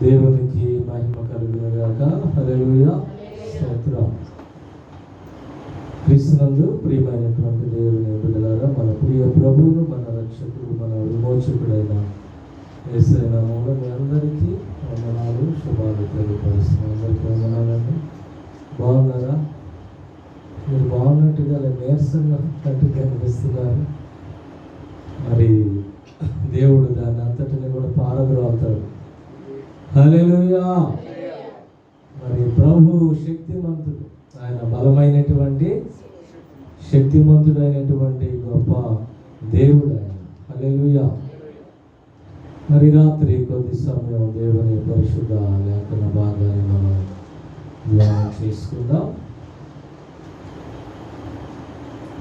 దేవునికి మహిమ కలుగునుగాక. హల్లెలూయా, స్తోత్రం. క్రీస్తునందు ప్రియమైనటువంటి దేవుని బిడ్డలారా, మన ప్రియ ప్రభువును, మన రక్షకుడు, మన విమోచకుడైన యేసయ్య నామములో మీ అందరికీ వందనాలు, శుభాలు తెలియపరుస్తున్నాను. అందరికీ వందనాలండి. బాగున్నారా? మీరు బాగున్నట్టుగా నీరసంగా కనిపిస్తున్నారు. మరి దేవుడు దాన్ని అంతటిని కూడా పారద్రోలుతాడు. హల్లెలూయా. మరి ప్రభు శక్తిమంతుడు, ఆయన బలమైనటువంటి శక్తిమంతుడైనటువంటి గొప్ప దేవుడు ఆయన. హల్లెలూయా. మరి రాత్రి కొద్ది సమయం దేవుని పరిశుద్ధ లేఖన భాగాన్ని మనం ధ్యానం చేసుకుందాం.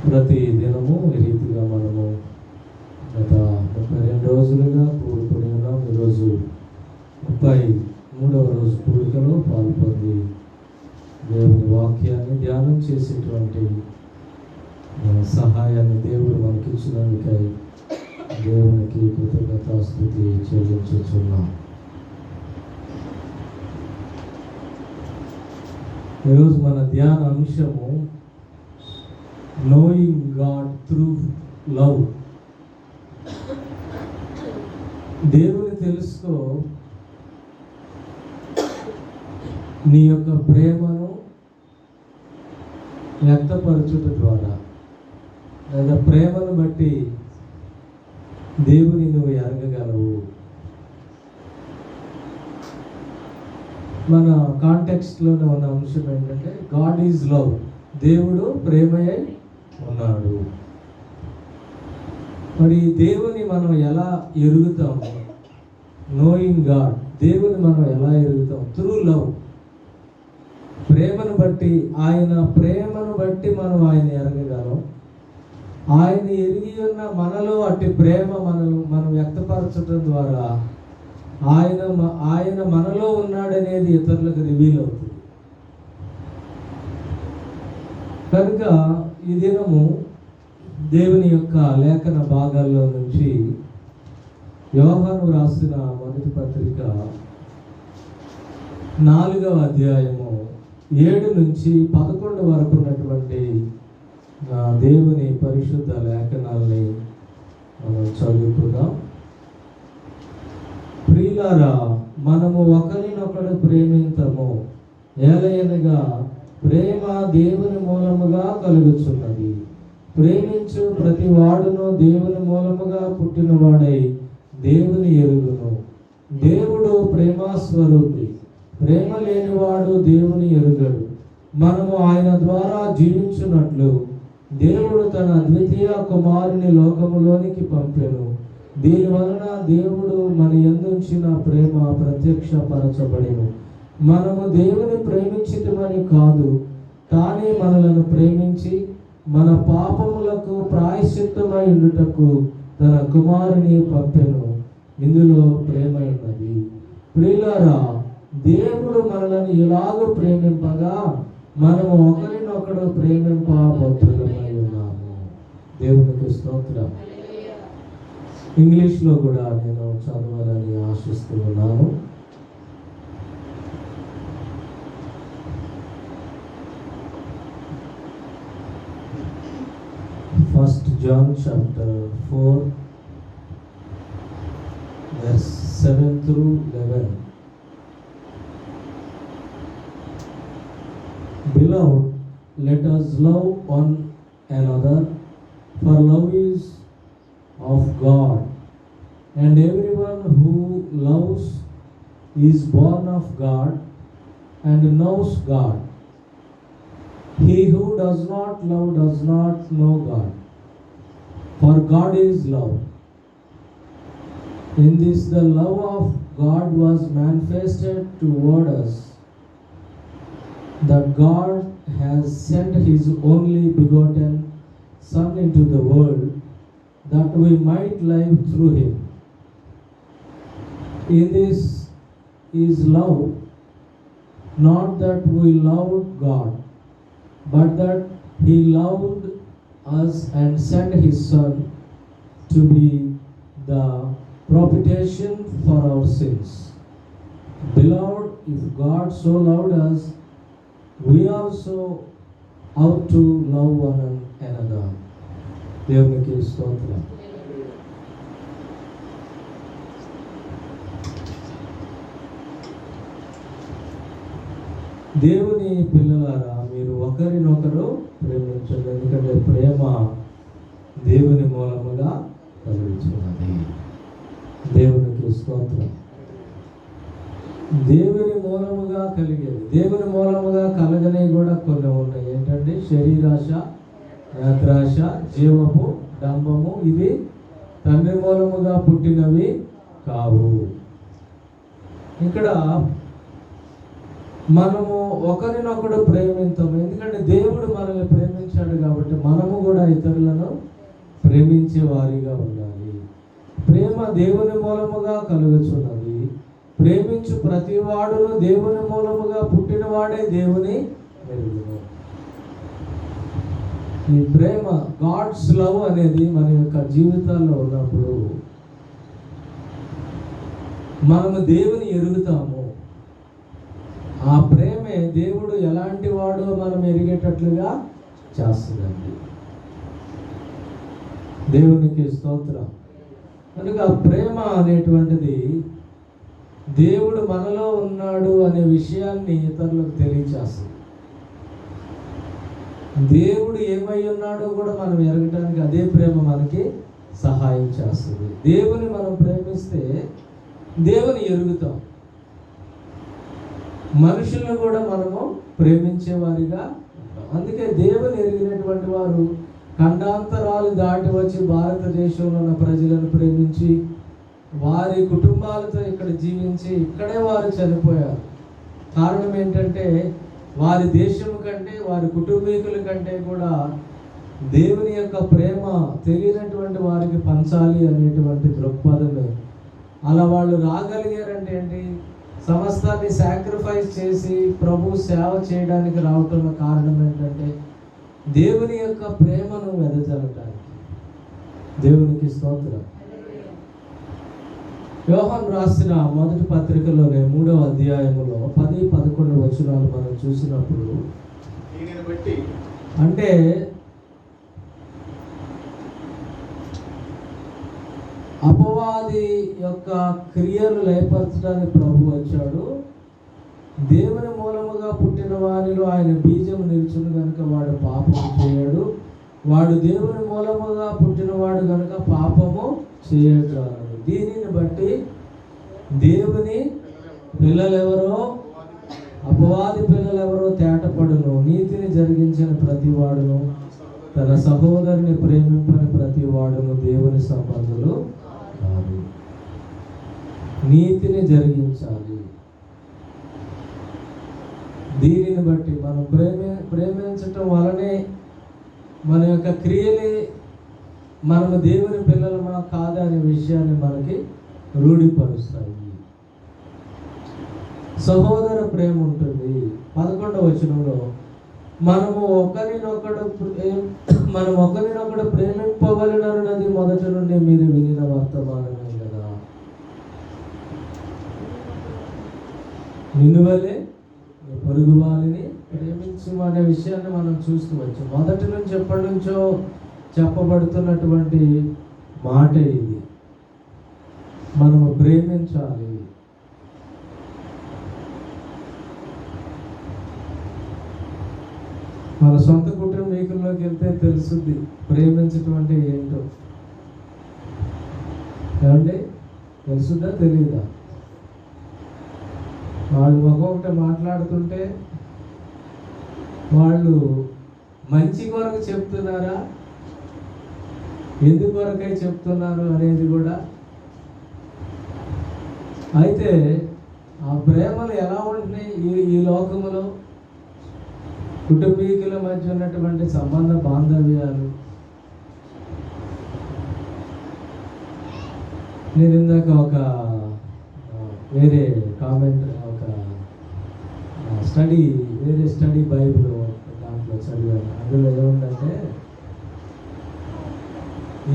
ప్రతి దినము ఈ రీతిగా మనము గత 32 రోజులుగా కూడుకొని ఉన్నాం. ఈరోజు 33వ రోజు కూడికలో పాల్పొంది దేవుని వాక్యాన్ని ధ్యానం చేసేటువంటి సహాయాన్ని దేవుడు మనకిచ్చినందుకై దేవునికి కృతజ్ఞతాస్తుతి చెల్లించుచున్నాం. ఈరోజు మన ధ్యాన అంశము నోయింగ్ గాడ్ త్రూ లవ్. దేవుని తెలుసుకో, నీ యొక్క ప్రేమను వ్యక్తపరచుట ద్వారా, లేదా ప్రేమను బట్టి దేవుని నువ్వు ఎరగగలవు. మన కాంటెక్స్ట్లోనే ఉన్న అంశం ఏంటంటే గాడ్ ఈజ్ లవ్. దేవుడు ప్రేమయై ఉన్నాడు. మరి దేవుని మనం ఎలా ఎరుగుతాము? నోయింగ్ గాడ్, దేవుని మనం ఎలా ఎరుగుతాం? Through love. ప్రేమను బట్టి, ఆయన ప్రేమను బట్టి మనం ఆయన ఎరగగలం. ఆయన ఎరిగి ఉన్న మనలో అట్టి ప్రేమ మనం వ్యక్తపరచడం ద్వారా ఆయన మనలో ఉన్నాడనేది ఇతరులకు రివీల్ అవుతుంది. కనుక ఈ దినము దేవుని యొక్క లేఖన భాగాల్లో నుంచి యోహాను రాసిన మొదటి పత్రిక 4వ అధ్యాయము 7 నుంచి 11 వరకు ఉన్నటువంటి దేవుని పరిశుద్ధ లేఖనాల్ని మనం చదువుకుందాం. ప్రియులారా, మనము ఒకరినొకడు ప్రేమింతము, ఏలయనగా ప్రేమ దేవుని మూలముగా కలుగుచున్నది. ప్రేమించు ప్రతి వాడును దేవుని మూలముగా పుట్టినవాడై దేవుని ఎరుగును. దేవుడు ప్రేమాస్వరూపి, ప్రేమ లేనివాడు దేవుని ఎరుగడు. మనము ఆయన ద్వారా జీవించున్నట్లు దేవుడు తన అద్వితీయ కుమారుని లోకములోనికి పంపెను. దీని వలన దేవుడు మన యందుంచిన ప్రేమ ప్రత్యక్షపరచబడెను. మనము దేవుని ప్రేమించితమని కాదు, కానీ మనలను ప్రేమించి మన పాపములకు ప్రాయశ్చిత్తమై ఉండుటకు తన కుమారుని పంపెను. ఇందులో ప్రేమ ఉన్నది. ప్రియులారా, దేవుడు మనలను ఎలాగో ప్రేమింపగా మనము ఒకరినొకడు ప్రేమింపబద్ధులమై ఉన్నాము. దేవునికి స్తోత్రం. ఇంగ్లీష్లో కూడా నేను చదవాలని ఆశిస్తూ ఉన్నాను. First John chapter 4 verse 7 through 11. Beloved, let us love one another, for love is of God, and everyone who loves is born of God and knows God. He who does not love does not know God, for God is love. In this the love of God was manifested toward us, that God has sent his only begotten Son into the world, that we might live through him. In this is love, not that we loved God, but that he loved us and sent his Son to be the propitiation for our sins. Beloved, if God so loved us, we also ought to love one another. దేవునికి స్తోత్రం. దేవుని పిల్లలారా, మీరు ఒకరినొకరు ప్రేమించండి, ఎందుకంటే ప్రేమ దేవుని మూలముగా కలుగుతున్నది. దేవునికి స్తోత్రం. దేవుని మూలముగా కలిగేది, దేవుని మూలముగా కలగనే కూడా కొన్ని ఉన్నాయి. ఏంటంటే శరీరాశ, నేత్రాశ, జీవము, డంబము. ఇవి తండ్రి మూలముగా పుట్టినవి కావు. ఇక్కడ మనము ఒకరినొకడు ప్రేమించము, ఎందుకంటే దేవుడు మనల్ని ప్రేమించాడు కాబట్టి మనము కూడా ఇతరులను ప్రేమించే వారిగా ఉండాలి. ప్రేమ దేవుని మూలముగా కలుగుచున్నది. ప్రేమించు ప్రతి వాడును దేవుని మూలముగా పుట్టినవాడే దేవుని మెరుగును. ఈ ప్రేమ, గాడ్స్ లవ్ అనేది మన యొక్క జీవితాల్లో ఉన్నప్పుడు మనము దేవుని ఎరుగుతాము. ఆ ప్రేమే దేవుడు ఎలాంటి వాడో మనం ఎరిగేటట్లుగా చేస్తుందండి. దేవునికి స్తోత్రం. కనుక ప్రేమ అనేటువంటిది దేవుడు మనలో ఉన్నాడు అనే విషయాన్ని ఇతరులకు తెలియచేస్తుంది. దేవుడు ఏమై ఉన్నాడో కూడా మనం ఎరగటానికి అదే ప్రేమ మనకి సహాయం చేస్తుంది. దేవుని మనం ప్రేమిస్తే దేవుని ఎరుగుతాం. మనుషులను కూడా మనము ప్రేమించే వారిగా ఉంటాం. అందుకే దేవుని ఎరిగినటువంటి వారు ఖండాంతరాలు దాటి వచ్చి భారతదేశంలో ఉన్న ప్రజలను ప్రేమించి వారి కుటుంబాలతో ఇక్కడ జీవించి ఇక్కడే వారు చనిపోయారు. కారణం ఏంటంటే వారి దేశం కంటే, వారి కుటుంబీకుల కంటే కూడా దేవుని యొక్క ప్రేమ తెలియనటువంటి వారికి పంచాలి అనేటువంటి దృక్పథమే. అలా వాళ్ళు రాగలిగారంటే ఏంటి, సమస్తాన్ని సాక్రిఫైస్ చేసి ప్రభు సేవ చేయడానికి రావటం కారణం ఏంటంటే దేవుని యొక్క ప్రేమను వెదజల్లటానికి. దేవునికి స్తోత్రం. యోహాను రాసిన మొదటి పత్రికలోనే 3వ అధ్యాయములో 10-11 వచనాలు మనం చూసినప్పుడు, అంటే అపవాది యొక్క క్రియలు లయపరచడానికి ప్రభు వచ్చాడు. దేవుని మూలముగా పుట్టిన వారిలో ఆయన బీజము నిల్చును కనుక వాడు పాపము చేయడు. వాడు దేవుని మూలముగా పుట్టినవాడు కనుక పాపము చేయగలడు. దీనిని బట్టి దేవుని పిల్లలెవరో అపవాది పిల్లలెవరో తేటపడును. నీతిని జరిగించిన ప్రతి వాడును తన సహోదరుని ప్రేమింపని ప్రతి వాడును దేవుని సంబంధులు కాదు. నీతిని జరిగించాలి. దీనిని బట్టి మనం ప్రేమించటం వలనే మన యొక్క క్రియలే మనము దేవుని పిల్లలమా కాదా అనే విషయాన్ని మనకి రూఢిపరుస్తాయి. సహోదర ప్రేమ ఉంటుంది. 11వ వచనంలో మనం ఒకరినొకడు ప్రేమింపవలెనన్నది మొదటి నుండి మీరు వినిన వర్తమానమే కదా. నిన్ను వలె పొరుగు వారిని ప్రేమించు అనే విషయాన్ని మనం చూస్తూ వచ్చాం. మొదటి నుంచి ఎప్పటి నుంచో చెప్పబడుతున్నటువంటి మాట ఇది. మనము ప్రేమించాలి. మన సొంత కుటుంబీకుల్లోకి వెళ్తే తెలుస్తుంది ప్రేమించటం అంటే ఏంటో. ఏమండి, తెలుసుద్దా తెలీదా? వాళ్ళు ఒక్కొక్కటి మాట్లాడుతుంటే వాళ్ళు మంచి కొరకు చెప్తున్నారా, ఎందుకొరకై చెప్తున్నారు అనేది కూడా. అయితే ఆ ప్రేమలు ఎలా ఉంటున్నాయి ఈ లోకములో? కుటుంబీకుల మధ్య ఉన్నటువంటి సంబంధ బాంధవ్యాలు. నేను ఇందాక ఒక వేరే కామెంట్, ఒక వేరే స్టడీ బైబిల్ దాంట్లో చదివాను. అందులో ఏముందంటే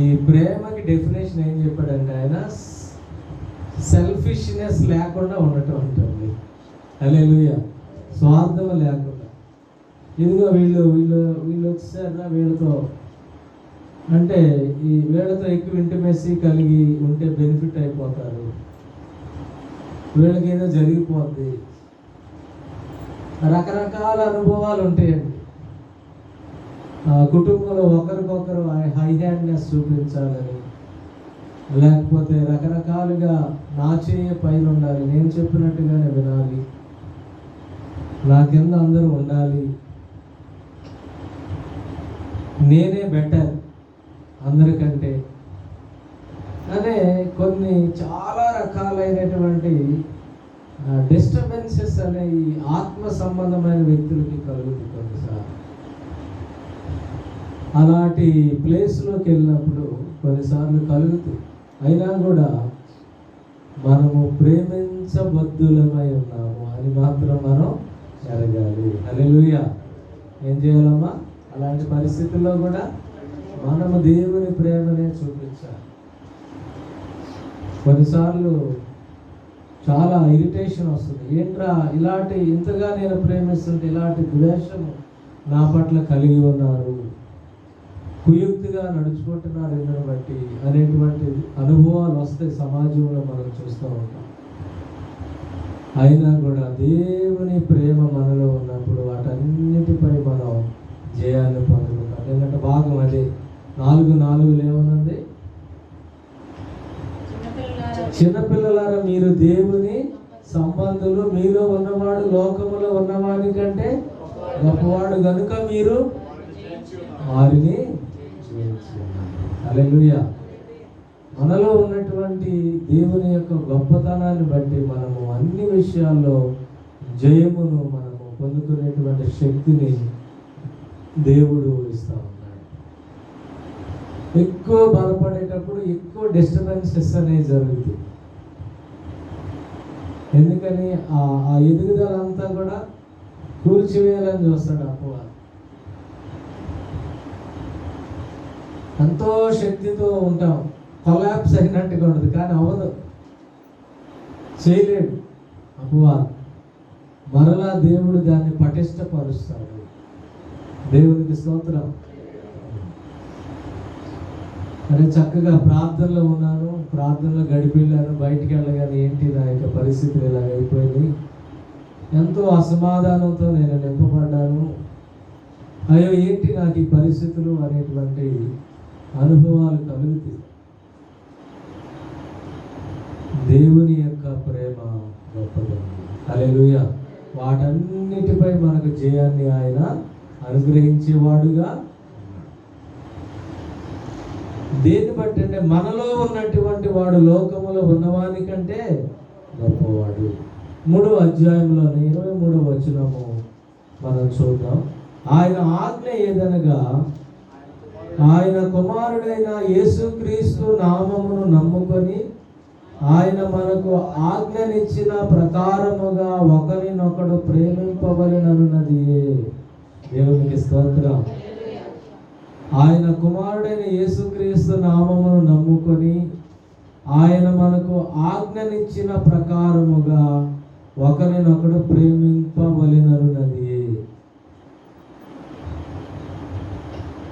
ఈ ప్రేమకి డెఫినేషన్ ఏం చెప్పాడంటే ఆయన సెల్ఫిష్నెస్ లేకుండా ఉండటం ఉంటుంది. హల్లెలూయా. స్వార్థం లేకుండా, ఇదిగో వీళ్ళు వీళ్ళు వీళ్ళు వచ్చారా, వీళ్ళతో అంటే ఈ వీళ్ళతో ఎక్కువ ఇంటిమేసీ కలిగి ఉంటే బెనిఫిట్ అయిపోతారు, వీళ్ళకి ఏదో జరిగిపోద్ది, రకరకాల అనుభవాలు ఉంటాయండి. కుటుంబంలో ఒకరికొకరు హై హ్యాండ్నెస్ చూపించాలని, లేకపోతే రకరకాలుగా నా చేయ పైన ఉండాలి, నేను చెప్పినట్టుగానే వినాలి, నా కింద అందరూ ఉండాలి, నేనే బెటర్ అందరికంటే అనే కొన్ని చాలా రకాలైనటువంటి డిస్టర్బెన్సెస్ అనేవి ఆత్మ సంబంధమైన వ్యక్తులకి కలుగుతుంది కొన్నిసార్లు. అలాంటి ప్లేస్లోకి వెళ్ళినప్పుడు కొన్నిసార్లు కలుగుతుంది. అయినా కూడా మనము ప్రేమించబద్ధులమై ఉన్నాము అని మాత్రం మనం ఎరగాలి. హల్లెలూయా. ఏం చేయాలమ్మా? అలాంటి పరిస్థితుల్లో కూడా మనము దేవుని ప్రేమనే చూపించాలి. కొన్నిసార్లు చాలా ఇరిటేషన్ వస్తుంది, ఏంట్రా ఇలాంటి ఇంతగా నేను ప్రేమిస్తుంటే ఇలాంటి ద్వేషము నా పట్ల కలిగి ఉన్నారు, కుయుక్తిగా నడుచుకుంటున్నారు ఎందుని బట్టి అనేటువంటి అనుభవాలు వస్తాయి సమాజంలో మనం చూస్తూ ఉంటాం. అయినా కూడా దేవుని ప్రేమ మనలో ఉన్నప్పుడు వాటన్నిటిపై మనం జయాన్ని పొందుకుంటాం. ఎందుకంటే భాగం అదే 4:4 ఏమన్నది? చిన్నపిల్లలారా మీరు దేవుని సంబంధులు, మీలో ఉన్నవాడు లోకములో ఉన్నవాడి కంటే గొప్పవాడు కనుక మీరు వారిని హల్లెలూయా. మనలో ఉన్నటువంటి దేవుని యొక్క గొప్పతనాన్ని బట్టి మనము అన్ని విషయాల్లో జయమును మనము పొందుకునేటువంటి శక్తిని దేవుడు ఇస్తా ఉన్నాడు. ఎక్కువ బలపడేటప్పుడు ఎక్కువ డిస్టర్బెన్సెస్ అనేవి జరుగుతాయి. ఎందుకని ఆ ఎదుగుదల అంతా కూడా కూల్చివేయాలని చూస్తాడు అపవాది. ఎంతో శక్తితో ఉంటాం, కొలాప్స్ అయినట్టుగా ఉండదు, కానీ అవ్వదు, చేయలేడు అపవాది. మరలా దేవుడు దాన్ని పటిష్టపరుస్తాడు. దేవునికి స్తోత్రం. అరే చక్కగా ప్రార్థనలో ఉన్నాను, ప్రార్థనలో గడిపిల్లాను, బయటికి వెళ్ళగానే ఏంటి నా యొక్క పరిస్థితులు ఇలా అయిపోయింది, ఎంతో అసమాధానంతో నేను నింపబడ్డాను, అయ్యో ఏంటి నాకు ఈ పరిస్థితులు అనేటువంటి అనుభవాలు కలుగుతాయి. దేవుని యొక్క ప్రేమ గొప్పది. హల్లెలూయా. వాటన్నిటిపై మనకు జయాన్ని ఆయన అనుగ్రహించేవాడుగా. దేన్ని బట్టి అంటే మనలో ఉన్నటువంటి వాడు లోకములో ఉన్నవాని కంటే గొప్పవాడు. 3వ అధ్యాయంలోని 23వ వచనము మనం చూద్దాం. ఆయన ఆజ్ఞ ఏదనగా ఆయన కుమారుడైన యేసుక్రీస్తు నామమును నమ్ముకొని ఆయన మనకు ఆజ్ఞనిచ్చిన ప్రకారముగా ఒకరినొకడు ప్రేమింపవలెనన్నది. దేవునికి స్తోత్రం. ఆయన కుమారుడైన యేసుక్రీస్తు నామమును నమ్ముకొని ఆయన మనకు ఆజ్ఞనిచ్చిన ప్రకారముగా ఒకరినొకడు ప్రేమింపవలెనన్నది.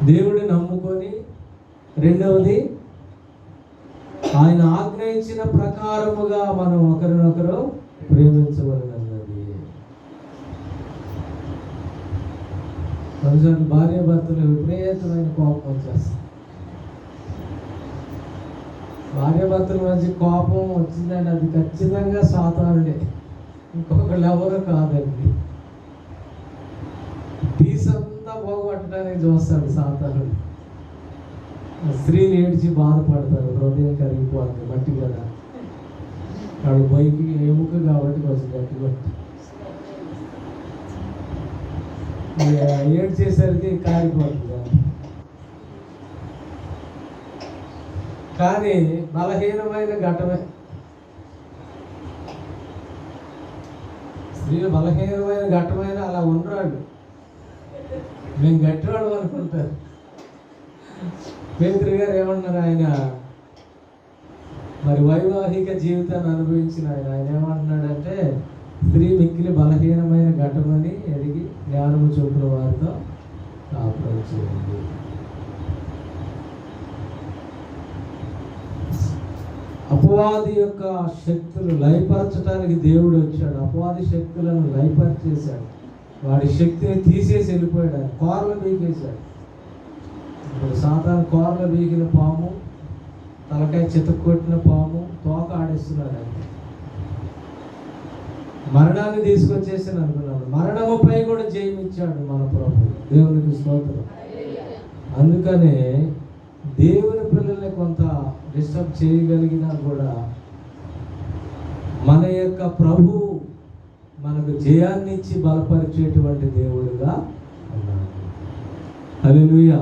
దేవుడిని నమ్ముకొని, రెండవది ఆయన ఆజ్ఞ ఇచ్చిన ప్రకారముగా మనం ఒకరినొకరు ప్రేమించవలెనన్నది. కొన్నిసార్లు భార్య భర్తలు విపరీతమైన కోపం వచ్చేస్తుంది. భార్య భర్తల మధ్య కోపం వచ్చిందంటే అది ఖచ్చితంగా సాతానుడే, ఇంకొకళ్ళు ఎవరు కాదండి. పీస్ అంతా పోగొట్టడానికి చూస్తాడు సాతానుడు. స్త్రీలు ఏడ్చి బాధపడతారు, హృదయం కరిగిపోతుంది, మట్టి కదా వాడు బైకి ఎముక కాబట్టి కొంచెం గట్టి కొట్టి ఏడ్చేసరికి కారిపోతుంది. కానీ బలహీనమైన ఘటమే. స్త్రీలు బలహీనమైన ఘటమైన అలా ఉండరాడు, మేము గట్టివాడు అనుకుంటారు. పేతురు గారు ఏమన్నారు, ఆయన మరి వైవాహిక జీవితాన్ని అనుభవించిన ఆయన ఏమంటున్నాడంటే స్త్రీ మిక్కిలి బలహీనమైన ఘటమని ఎరిగి జ్ఞానము చొప్పున వారితో కాపురం చేయండి. అపవాది యొక్క శక్తులు లయపరచడానికి దేవుడు వచ్చాడు. అపవాది శక్తులను లయపరిచేశాడు. వాడి శక్తిని తీసేసి వెళ్ళిపోయాడు. ఆయన కోరలు బీకేశాడు. ఇప్పుడు సాధారణ కోరలు బీకిన పాము, తలకాయ చితక్కొట్టిన పాము తోక ఆడేస్తున్నాడు. ఆయన మరణాన్ని తీసుకొచ్చేసాను అనుకున్నాను. మరణముపై కూడా జయమిచ్చాడు మన ప్రభు. దేవునికి స్తోత్రం. అందుకనే దేవుని పిల్లల్ని కొంత డిస్టర్బ్ చేయగలిగినా కూడా మన యొక్క ప్రభు మనకు జయాన్ని ఇచ్చి బలపరిచేటువంటి దేవుడుగా ఉన్నాడు. హల్లెలూయా.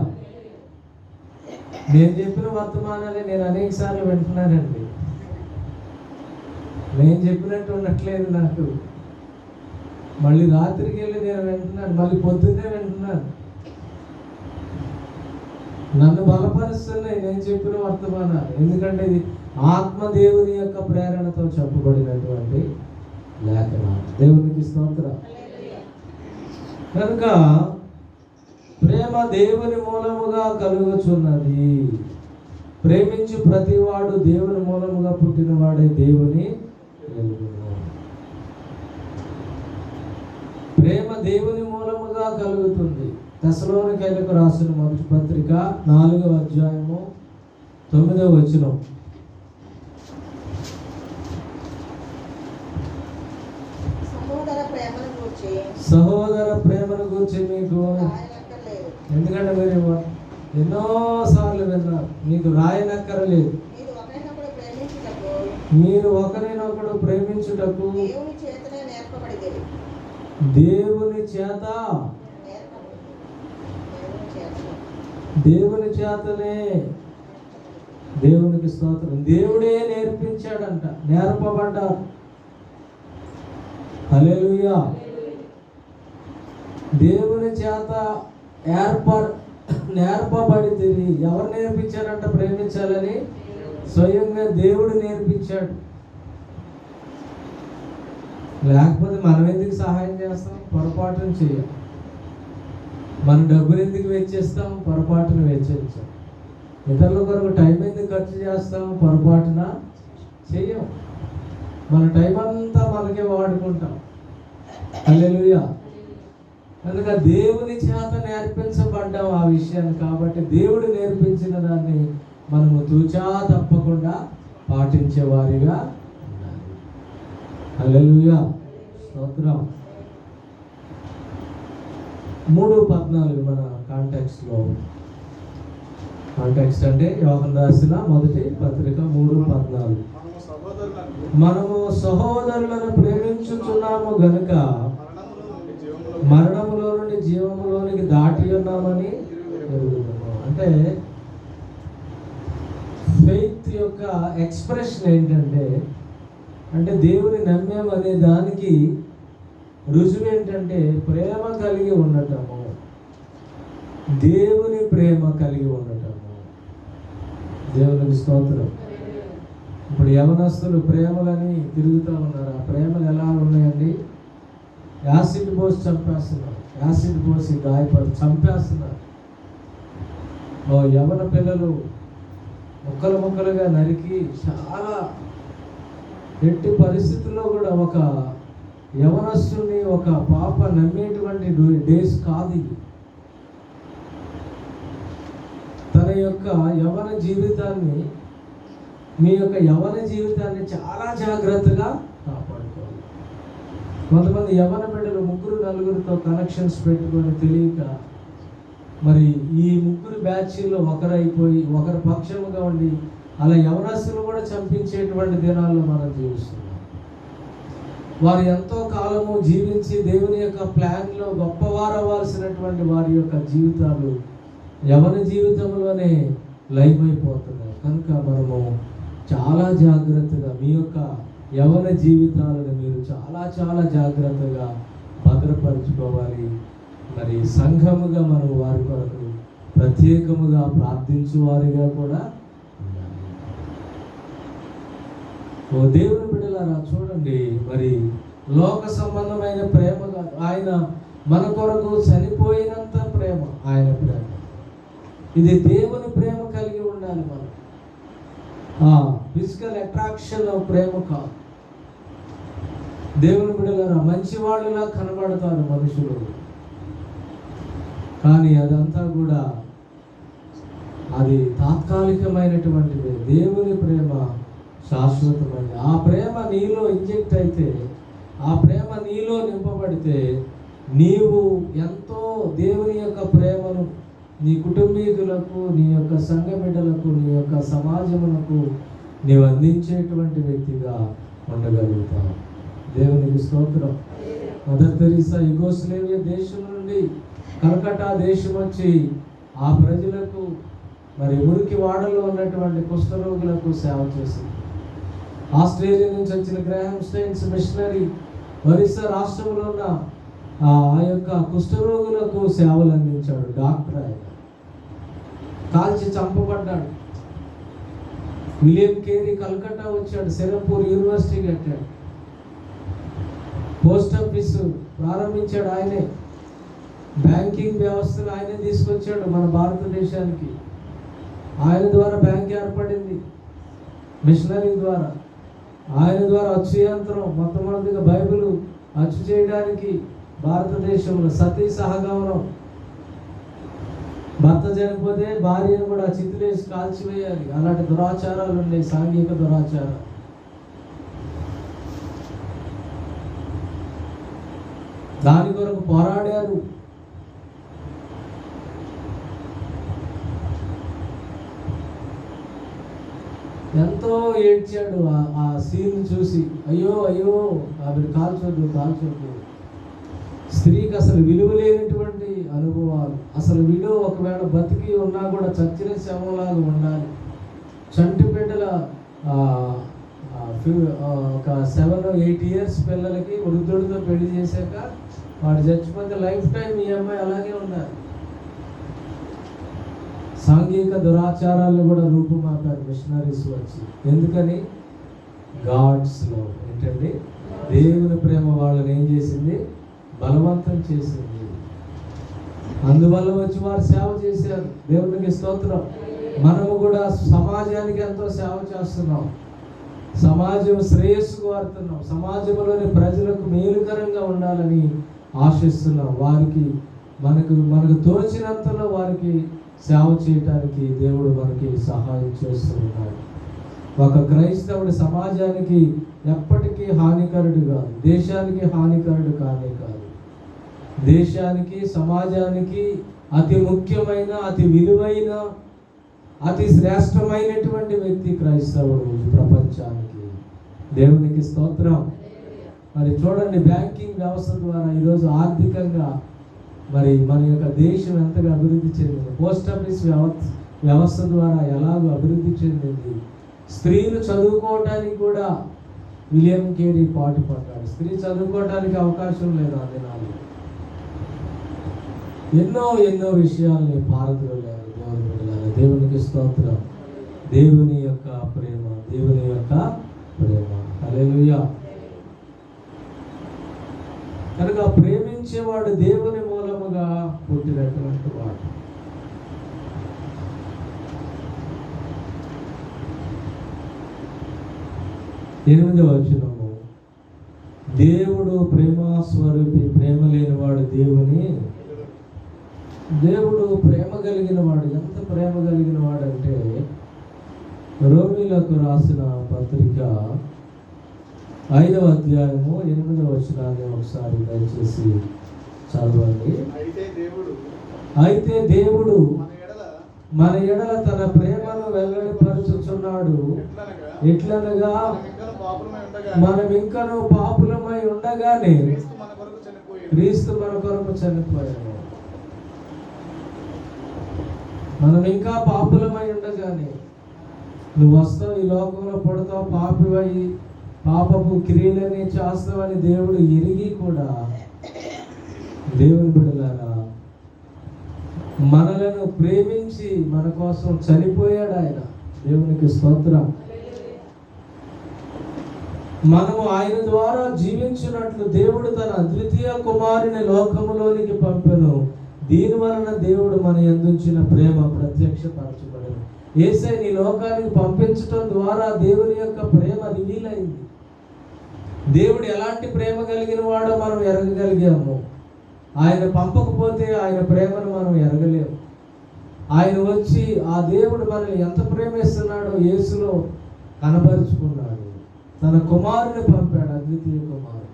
నేను చెప్పిన వర్తమానాలే నేను అనేక సార్లు వింటున్నానండి. నేను చెప్పినట్టు ఉండట్లేదు నాకు. మళ్ళీ రాత్రికి వెళ్ళి నేను వింటున్నాను, మళ్ళీ పొద్దున్నే వింటున్నాను. నన్ను బలపరుస్తున్నాయి నేను చెప్పిన వర్తమానాలు. ఎందుకంటే ఇది ఆత్మదేవుని యొక్క ప్రేరణతో చెప్పబడినటువంటి లేఖనం. దేవునికి స్తోత్రం. కనుక ప్రేమ దేవుని మూలముగా కలుగుచున్నది. ప్రేమించి ప్రతివాడు దేవుని మూలముగా పుట్టినవాడే దేవుని వెలుగును. ప్రేమ దేవుని మూలముగా కలుగుతుంది. తెస్సలోనికైలకు రాసిన మొదటి పత్రిక 4వ అధ్యాయము 9వ వచనం. సహోదర ప్రేమను గురించి మీకు, ఎందుకంటే మీరు ఎన్నోసార్లు విన్నారు, మీకు రాయనక్కరలేదు. మీరు ఒకరినొకడు ప్రేమించుటకు దేవుని చేతనే. దేవునికి స్తోత్రం. దేవుడే నేర్పించాడంట, నేర్పబడ్డారు. హల్లెలూయా. దేవుని చేత నేర్పబడి. ఎవరు నేర్పించారంట ప్రేమించాలని? స్వయంగా దేవుడు నేర్పించాడు. లేకపోతే మనం ఎందుకు సహాయం చేస్తాం? పొరపాటును చేయం. మన డబ్బులు ఎందుకు వెచ్చిస్తాం? పొరపాటును వెచ్చించాం. ఇతరుల కొరకు టైం ఎందుకు ఖర్చు చేస్తాం? పొరపాటున చెయ్యం. మన టైం అంతా మనకే వాడుకుంటాం. హల్లెలూయా. కనుక దేవుని చేత నేర్పించబడ్డాం ఆ విషయాన్ని. కాబట్టి దేవుడు నేర్పించిన దాన్ని మనము తూచా తప్పకుండా పాటించే వారిగా ఉండాలి. హల్లెలూయా. స్తోత్రం. 3:14 మన కాంటెక్స్ట్ అంటే యోహాను రాసిన మొదటి పత్రిక 3:14. మనము సహోదరులను ప్రేమించుచున్నాము గనుక మరణములో నుండి జీవములోనికి దాటి ఉన్నామని ఎరుగుతున్నాము. అంటే ఫెయిత్ యొక్క ఎక్స్ప్రెషన్ ఏంటంటే, అంటే దేవుని నమ్మామనే దానికి రుజువు ఏంటంటే ప్రేమ కలిగి ఉండటము, దేవుని ప్రేమ కలిగి ఉండటము. దేవునికి స్తోత్రం. ఇప్పుడు యవనస్తులు ప్రేమలని తిరుగుతూ ఉన్నారు. ఆ ప్రేమలు ఎలా ఉన్నాయండి? యాసిడ్ పోసి చంపేస్తున్నారు, యాసిడ్ పోసి చంపేస్తున్నారు. యవన పిల్లలు ముక్కలుగా నరికి చాలా ఎట్టి పరిస్థితుల్లో కూడా ఒక యవనస్తుని ఒక పాప నమ్మేటువంటి డేస్ కాదు ఇది. తన యొక్క యవన జీవితాన్ని, మీ యొక్క యవన జీవితాన్ని చాలా జాగ్రత్తగా కాపాడుకోవాలి. కొంతమంది యవన బిడ్డలు 3-4తో కనెక్షన్స్ పెట్టుకొని తెలియక మరి ఈ 3 బ్యాచ్లో ఒకరైపోయి ఒకరి పక్షముగా ఉండి అలా యవనస్తులు కూడా చంపించేటువంటి దినాల్లో మనం జీవిస్తున్నాం. వారు ఎంతో కాలము జీవించి దేవుని యొక్క ప్లాన్లో గొప్పవారవ్వాల్సినటువంటి వారి యొక్క జీవితాలు యవన జీవితంలోనే లైమైపోతున్నాయి. కనుక మనము చాలా జాగ్రత్తగా మీ యొక్క యవన జీవితాలను మీరు చాలా జాగ్రత్తగా భద్రపరచుకోవాలి. మరి సంఘముగా మనం వారి కొరకు ప్రత్యేకముగా ప్రార్థించు వారిగా కూడా ఉండాలి. ఓ దేవుని బిడ్డలారా, చూడండి, మరి లోక సంబంధమైన ప్రేమ కాదు. ఆయన మన కొరకు చనిపోయినంత ప్రేమ ఆయన ప్రేమ. ఇది దేవుని ప్రేమ కలిగి ఉండాలి మనం. ఫిజికల్ అట్రాక్షన్ ప్రేమ కాదు. దేవుని బిడ్డలారా, మంచి వాళ్ళులా కనబడతారు మనుషులు, కానీ అదంతా కూడా అది తాత్కాలికమైనటువంటిది. దేవుని ప్రేమ శాశ్వతమైనది. ఆ ప్రేమ నీలో ఇంజెక్ట్ అయితే, ఆ ప్రేమ నీలో నింపబడితే, నీవు ఎంతో దేవుని యొక్క ప్రేమను నీ కుటుంబీకులకు, నీ యొక్క సంఘ బిడ్డలకు, నీ యొక్క సమాజములకు నీవు అందించేటువంటి వ్యక్తిగా ఉండగలుగుతావు. దేవునికి స్తోత్రం. మదర్ తెరీసా యుగోస్లేవియా దేశం నుండి కలకట్టా దేశం వచ్చి ఆ ప్రజలకు, మరి మురికి వాడలో ఉన్నటువంటి కుష్ఠరోగులకు సేవ చేసింది. ఆస్ట్రేలియా నుంచి వచ్చిన గ్రాహం స్టెయిన్స్ మిషనరీ ఒరిస్సా రాష్ట్రంలో ఉన్న ఆ యొక్క కుష్ఠరోగులకు సేవలు అందించాడు. డాక్టర్ ఆయన కాల్చి చంపబడ్డాడు. విలియం కేరీ కలకట్టా వచ్చాడు, సెరంపూర్ యూనివర్సిటీ కట్టాడు, పోస్ట్ ఆఫీస్ ప్రారంభించాడు ఆయనే, బ్యాంకింగ్ వ్యవస్థను ఆయనే తీసుకొచ్చాడు మన భారతదేశానికి. ఆయన ద్వారా బ్యాంక్ ఏర్పడింది మిషనరీ ద్వారా. ఆయన ద్వారా అచ్చు యంత్రం, మొట్టమొదటిగా బైబిల్ అచ్చు చేయడానికి భారతదేశంలో సతీ సహగమనం, భర్త చనిపోతే భార్యను కూడా చితిలేసి కాల్చివేయాలి, అలాంటి దురాచారాలు ఉన్నాయి, సాంఘిక దురాచారాలు. దాని కొరకు పోరాడారు. ఎంతో ఏడ్చాడు ఆ సీన్ చూసి. అయ్యో అయ్యో ఆవిడ కాల్చొద్దు కాల్చొద్దు. స్త్రీకి అసలు విలువ లేనటువంటి అనుభవాలు. అసలు విలువ ఒకవేళ బతికి ఉన్నా కూడా చచ్చిన శవంలాగా ఉండాలి. చంటి బిడ్డల ఒక 7-8 years పిల్లలకి వృద్ధుడితో పెళ్లి చేశాక వాడు చచ్చిపోతే లైఫ్ టైం ఈ అమ్మాయి అలాగే ఉండాలి. సాంఘిక దురాచారాలను కూడా రూపుమాపారు మిషనరీస్ వచ్చి. ఎందుకని? God's love. ఏంటండి? దేవుని ప్రేమ వాళ్ళని ఏం చేసింది? బలవంతం చేసింది. అందువల్ల వచ్చి వారు సేవ చేశారు. దేవునికి స్తోత్రం. మనము కూడా సమాజానికి ఎంతో సేవ చేస్తున్నాం. సమాజం శ్రేయస్సు కోరుతున్నాం. సమాజంలోని ప్రజలకు మేలుకరంగా ఉండాలని ఆశిస్తున్నాం. వారికి మనకు తోచినంతలో వారికి సేవ చేయటానికి దేవుడు మనకి సహాయం చేస్తున్నాడు. ఒక క్రైస్తవుడు సమాజానికి ఎప్పటికీ హానికరుడు కాదు, దేశానికి హానికరుడు కానే కాదు. దేశానికి, సమాజానికి అతి ముఖ్యమైన, అతి విలువైన, అతి శ్రేష్టమైనటువంటి వ్యక్తి క్రైస్తవుడు ఈ ప్రపంచానికి. దేవునికి స్తోత్రం. మరి చూడండి, బ్యాంకింగ్ వ్యవస్థ ద్వారా ఈరోజు ఆర్థికంగా మరి మన యొక్క దేశం ఎంతగా అభివృద్ధి చెందింది. పోస్ట్ ఆఫీస్ వ్యవస్థ ద్వారా ఎలాగో అభివృద్ధి చెందింది. స్త్రీలు చదువుకోవటానికి కూడా విలియం కేరీ పాటుపడ్డాడు. స్త్రీ చదువుకోవటానికి అవకాశం లేదు ఆ దినాల్లో. ఎన్నో ఎన్నో విషయాల్ని పారద్రోలారు దేవుని బిడ్డలారా. దేవునికి స్తోత్రం. దేవుని యొక్క ప్రేమ, దేవుని యొక్క ప్రేమ. హల్లెలూయా. కనుక ప్రేమించేవాడు దేవుని మూలముగా పుట్టినటువంటి వాడు. ఎనిమిదవ వచనము, దేవుడు ప్రేమస్వరూపి, ప్రేమ లేనివాడు దేవుడు ప్రేమ కలిగిన వాడు. ఎంత ప్రేమ కలిగిన వాడు అంటే, రోమీలకు రాసిన పత్రిక 5వ అధ్యాయము 8వ వచనాన్ని ఒకసారి దయచేసి చదవండి. అయితే దేవుడు మన ఎడల తన ప్రేమను వెల్లడిపరుచుచున్నాడు. ఎట్లనగా మనం ఇంకను పాపులమై ఉండగానే క్రీస్తు మన కొరకు చనిపోయాడు. మనం ఇంకా పాపులమై ఉండగానే, నువ్వు వస్తావు, ఈ లోకంలో పడతావు, పాపివై పాపపు క్రియలని చేస్తావని దేవుడు ఎరిగి కూడా, దేవుని బిడ్డలారా, మనలను ప్రేమించి మన కోసం చనిపోయాడు ఆయన. దేవునికి స్తోత్రం. మనము ఆయన ద్వారా జీవించినట్లు దేవుడు తన అద్వితీయ కుమారుని లోకములోనికి పంపెను. దీని వలన దేవుడు మన యందుంచిన ప్రేమ ప్రత్యక్షపరచబడెను. యేసయ్యని లోకానికి పంపించటం ద్వారా దేవుని యొక్క ప్రేమ రివీల్ అయింది. దేవుడు ఎలాంటి ప్రేమ కలిగిన వాడో మనం ఎరగగలిగాము. ఆయన పంపకపోతే ఆయన ప్రేమను మనం ఎరగలేము. ఆయన వచ్చి ఆ దేవుడు మనల్ని ఎంత ప్రేమిస్తున్నాడో యేసులో కనబరుచుకున్నాడు. తన కుమారుని పంపాడు, అద్వితీయ కుమారుడు.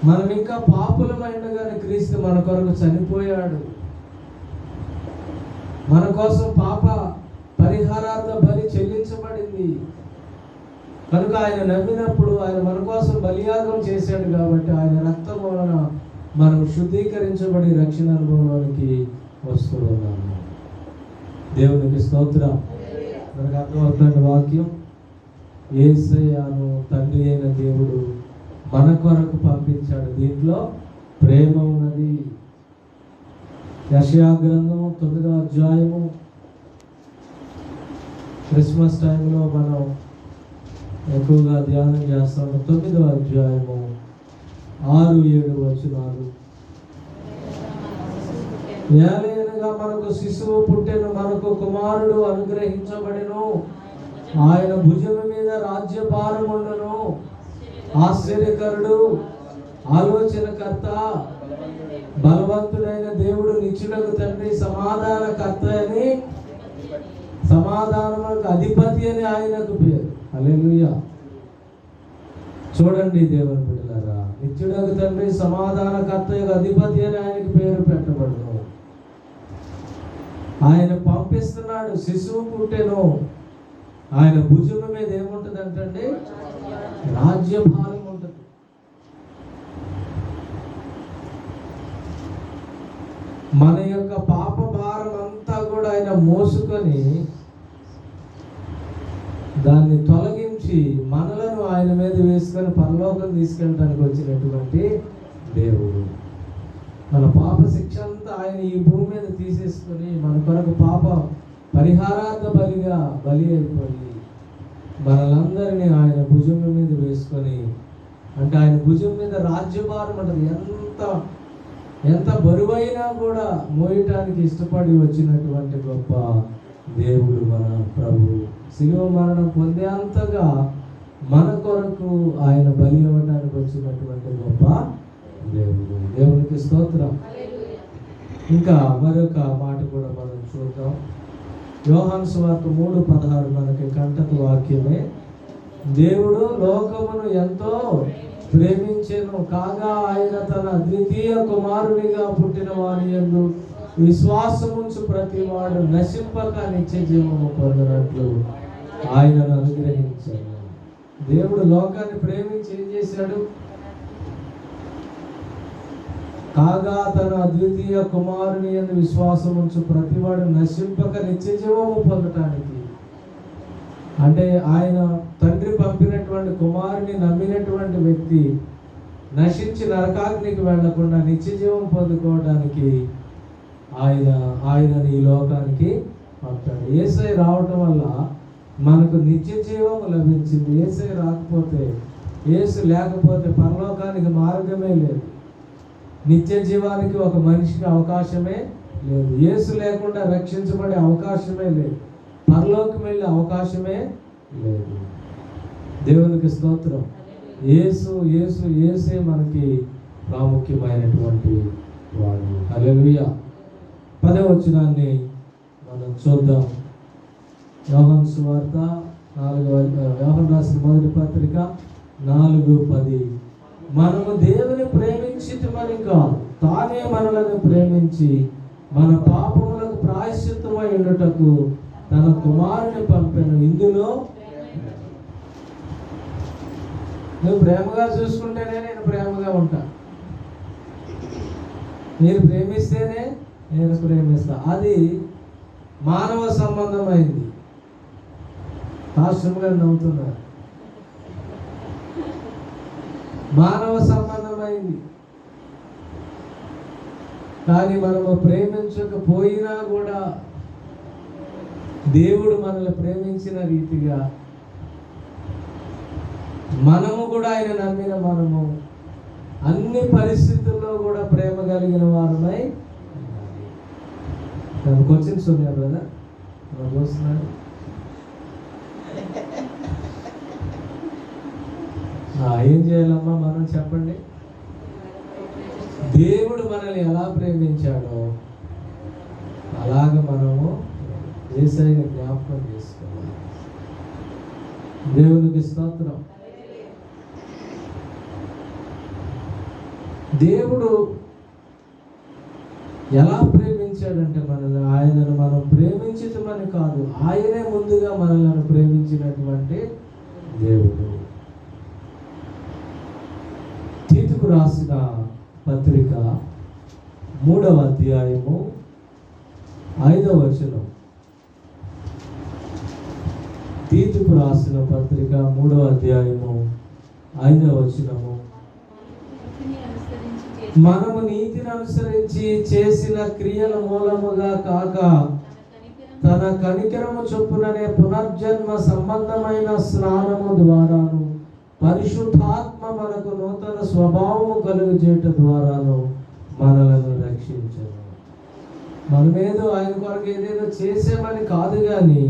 మనం ఇంకా పాపులమైనగానే క్రీస్తు మన కొరకు చనిపోయాడు. మన కోసం పాప పరిహారార్థ బలి చెల్లించబడింది కనుక ఆయన నమ్మినప్పుడు ఆయన మన కోసం బలియాగం చేశాడు. కాబట్టి ఆయన రక్తం వలన మనం శుద్ధీకరించబడి రక్షణ అనుభవంలోనికి వస్తూ ఉన్నాము. దేవునికి స్తోత్రం. మనకు అర్థమవుతున్న వాక్యం, యేసయ్యను తండ్రి అయిన దేవుడు మన కొరకు పంపించాడు. దీంట్లో ప్రేమ ఉన్నది. యెషయా గ్రంథం 9వ అధ్యాయము, క్రిస్మస్ టైంలో మనం ఎక్కువగా ధ్యానం చేస్తాము. 9వ అధ్యాయము 6-7 వచనాలు. ఏలయనగా మనకు శిశువు పుట్టెను, మనకు కుమారుడు అనుగ్రహించబడెను, ఆయన భుజము మీద రాజ్యభారం ఉండును. ఆశ్చర్యకరుడు, ఆలోచనకర్త, బలవంతుడైన దేవుడు, నిత్యులకు తండ్రి, సమాధానకర్త అని, సమాధానములకు అధిపతి అని ఆయనకు పేరు. హల్లెలూయా. చూడండి దేవుని బిడ్డలారా, నిత్యుడకు తండ్రి, సమాధానకర్త, అధిపతి అని ఆయనకు పేరు పెట్టబడును. ఆయన పంపిస్తున్నాడు. శిశువు పుట్టెను, ఆయన భుజము మీద ఏముంటుంది అంటే రాజ్యభారం ఉంటుంది. మన యొక్క పాప భారం అంతా కూడా ఆయన మోసుకొని దాన్ని తొలగించి మనలను ఆయన మీద వేసుకొని పరలోకం తీసుకెళ్ళడానికి వచ్చినటువంటి దేవుడు. మన పాప శిక్ష అంతా ఆయన ఈ భూమి మీద తీసేసుకొని మన కొరకు పాప పరిహారార్థ బలిగా బలి అయిపోయి మనలందరినీ ఆయన భుజం మీద వేసుకొని, అంటే ఆయన భుజం మీద రాజ్యభారం ఉంటుంది. ఎంత బరువైనా కూడా మోయటానికి ఇష్టపడి వచ్చినటువంటి గొప్ప దేవుడు మన ప్రభు. శిలువ మరణం పొందే అంతగా మన కొరకు ఆయన బలి అవ్వడానికి వచ్చినటువంటి గొప్ప దేవుడు. దేవునికి స్తోత్రం. ఇంకా మరొక మాట కూడా మనం చూద్దాం. యోహాను సువార్త 3:16 మనకి కంటకు వాక్యమే. దేవుడు లోకమును ఎంతో ప్రేమించెను, కాగా ఆయన తన ద్వితీయ కుమారునిగా పుట్టిన వాని యందు విశ్వాసముంచు ప్రతివాడు నశింపక నిత్య జీవము పొందినట్లు ఆయనను అనుగ్రహించాడు. దేవుడు లోకాన్ని ప్రేమించి ఏం చేశాడు? కాగా తన అద్వితీయ కుమారుని యందు విశ్వాసం ఉంచు ప్రతివాడు నశింపక నిత్య జీవము పొందటానికి. అంటే ఆయన తండ్రి పంపినటువంటి కుమారుని నమ్మినటువంటి వ్యక్తి నశించి నరకాగ్నికి వెళ్లకుండా నిత్య జీవం పొందుకోవడానికి ఆయనని ఈ లోకానికి పంపాడు. యేసయ్య రావటం వల్ల మనకు నిత్య జీవం లభించింది. యేసయ్య రాకపోతే, యేసు లేకపోతే పరలోకానికి మార్గమే లేదు. నిత్య జీవానికి ఒక మనిషికి అవకాశమే లేదు. యేసు లేకుండా రక్షించబడే అవకాశమే లేదు. పరలోకం వెళ్ళే అవకాశమే లేదు. దేవునికి స్తోత్రం. యేసే మనకి ప్రాముఖ్యమైనటువంటి వాడు. హల్లెలూయా. 10వ వచనాన్ని మనం చూద్దాం. యోహాను సువార్త 4వ యోహాను రాసిన మొదటి పత్రిక 4:10. మనము దేవుని ప్రేమించితిమని కాదు, తానే మనలను ప్రేమించి మన పాపములకు ప్రాయశ్చిత్తమై ఉండుటకు తన కుమారుని పంపెను. ఇందులో నువ్వు ప్రేమగా చూసుకుంటేనే నేను ప్రేమగా ఉంటా, మీరు ప్రేమిస్తేనే నేను ప్రేమిస్తా. అది మానవ సంబంధమైంది. పాస్టర్ గారు నవ్వుతున్నారు. మానవ సంబంధమైంది. కానీ మనము ప్రేమించకపోయినా కూడా దేవుడు మనల్ని ప్రేమించిన రీతిగా మనము కూడా ఆయన నమ్మిన మనము అన్ని పరిస్థితుల్లో కూడా ప్రేమ కలిగిన వారుమై క్వశ్చన్స్ ఉన్నాయి కదా వస్తున్నారు. ఏం చేయాలమ్మా మనం చెప్పండి. దేవుడు మనల్ని ఎలా ప్రేమించాడో అలాగ మనము యేసయ్యని జ్ఞాపకం చేసుకోవాలి. దేవునికి స్తోత్రం. దేవుడు ఎలా ప్రేమించాడంటే మనల్ని, ఆయనను మనం ప్రేమించటమని కాదు, ఆయనే ముందుగా మనల్ని ప్రేమించినటువంటి దేవుడు. తీతుకు రాసిన పత్రిక 3వ అధ్యాయము 5వ వచనం. తీతుకు రాసిన పత్రిక 3వ అధ్యాయము 5వ వచనము. మనము నీతిని అనుసరించి చేసిన క్రియల మూలముగా కాక తన కనికరము చొప్పుననే పునర్జన్మ సంబంధమైన స్నానము ద్వారాను పరిశుద్ధాత్మ మనకు నూతన స్వభావము కలుగజేయట ద్వారాను మనలను రక్షించను. మనమేదో ఆయన కొరకు ఏదేదో చేసామని కాదు, కానీ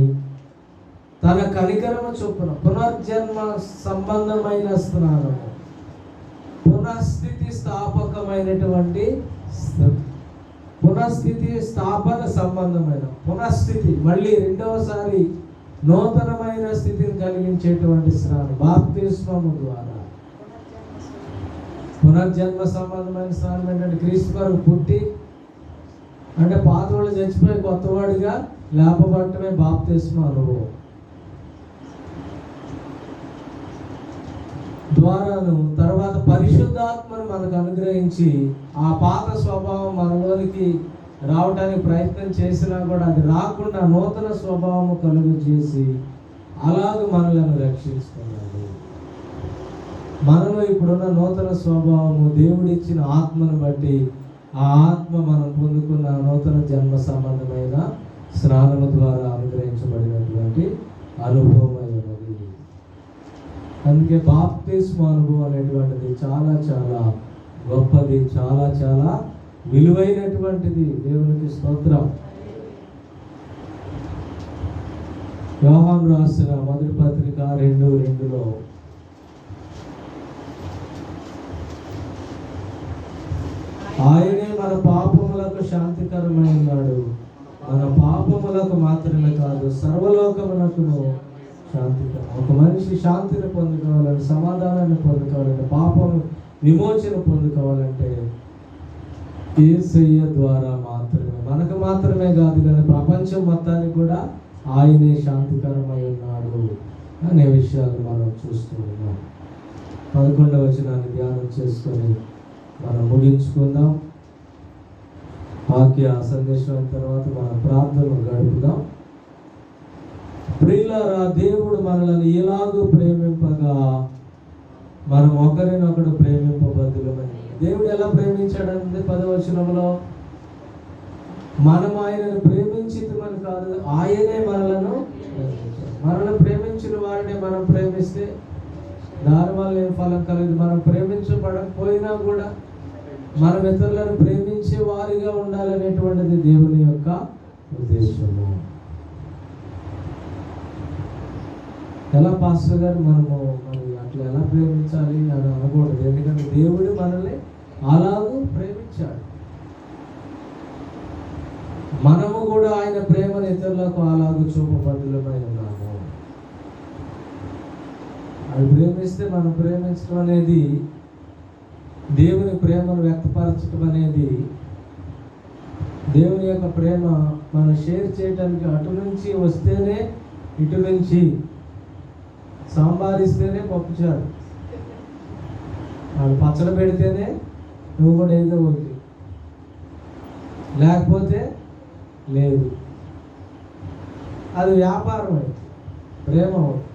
తన కనికరము చొప్పున పునర్జన్మ సంబంధమైన స్నానము, పునఃస్థితి స్థాపకమైనటువంటి పునఃస్థితి స్థాపన సంబంధమైన పునఃస్థితి, మళ్ళీ రెండవసారి నూతనమైన స్థితిని కలిగించేటువంటి స్నానం బాప్తిస్మము ద్వారా. పునర్జన్మ సంబంధమైన స్నానం ఏంటంటే క్రీస్తు కొరకు పుట్టి, అంటే పాతవాళ్ళు చచ్చిపోయి కొత్తవాడిగా లేపబడటమే బాప్తిస్మ అనుభవం ద్వారాను. తర్వాత పరిశుద్ధాత్మను మనకు అనుగ్రహించి ఆ పాత స్వభావం మనలోనికి రావడానికి ప్రయత్నం చేసినా కూడా అది రాకుండా నూతన స్వభావము కలుగు చేసి అలాగ మనలను రక్షించుకున్నాడు. మనలో ఇప్పుడున్న నూతన స్వభావము దేవుడిచ్చిన ఆత్మను బట్టి ఆ ఆత్మ మనం పొందుకున్న నూతన జన్మ సంబంధమైన స్నానము ద్వారా అనుగ్రహించబడినటువంటి అనుభవం అయి ఉన్నది. అందుకే బాప్తిస్మ అనుభవం అనేటువంటిది చాలా చాలా గొప్పది, చాలా చాలా విలువైనటువంటిది. దేవునికి స్తోత్రం. యోహాను రాసిన మొదటి పత్రిక 2:2 ఆయనే మన పాపములకు శాంతికరమై ఉన్నాడు, మన పాపములకు మాత్రమే కాదు సర్వలోకమునకును శాంతికరం. ఒక మనిషి శాంతిని పొందుకోవాలంటే, సమాధానాన్ని పొందుకోవాలంటే, పాపం విమోచన పొందుకోవాలంటే యేసయ్య ద్వారా మాత్రమే. మనకు మాత్రమే కాదు కానీ ప్రపంచం మొత్తానికి కూడా ఆయనే శాంతికరమై ఉన్నాడు అనే విషయాలు మనం చూస్తూ ఉన్నాం. 11వ వచనాన్ని ధ్యానం చేసుకొని మనం ముగించుకుందాం. వాక్య సందేశం తర్వాత మన ప్రార్థనలు గడుపుదాం. ప్రియులారా, దేవుడు మనల్ని ఎలాగూ ప్రేమింపగా మనం ఒకరినొకడు ప్రేమింపబద్దులమని. దేవుడు ఎలా ప్రేమించాడంటే 10వ వచనంలో, మనం ఆయనను ప్రేమించితమని కాదు, ఆయనే మనలను ప్రేమించాడు. మనల్ని ప్రేమించిన వారిని మనం ప్రేమిస్తే దానివల్ల ఏం ఫలం కలదు. మనం ప్రేమించబడకపోయినా కూడా మనం ఇతరులను ప్రేమించే వారిగా ఉండాలనేటువంటిది దేవుని యొక్క ఉద్దేశము. ఎలా పాస్టర్ గారు మనము మరి అట్లా ఎలా ప్రేమించాలి అని అనకూడదు. ఎందుకంటే దేవుడు మనల్ని అలాగూ ప్రేమించాడు. మనము కూడా ఆయన ప్రేమను ఇతరులకు అలాగూ చూపబద్దులమై ఉన్నాము. అది ప్రేమిస్తే మనం ప్రేమించడం అనేది, దేవుని ప్రేమను వ్యక్తపరచడం అనేది, దేవుని యొక్క ప్రేమ మనం షేర్ చేయడానికి అటు నుంచి వస్తేనే ఇటు నుంచి సాంబారిస్తేనే పప్పుచారు, వాళ్ళు పచ్చడి పెడితేనే నువ్వు కూడా ఏదో ఒకటి, లేకపోతే లేదు. అది వ్యాపారం అయితే ప్రేమ అవుతుంది.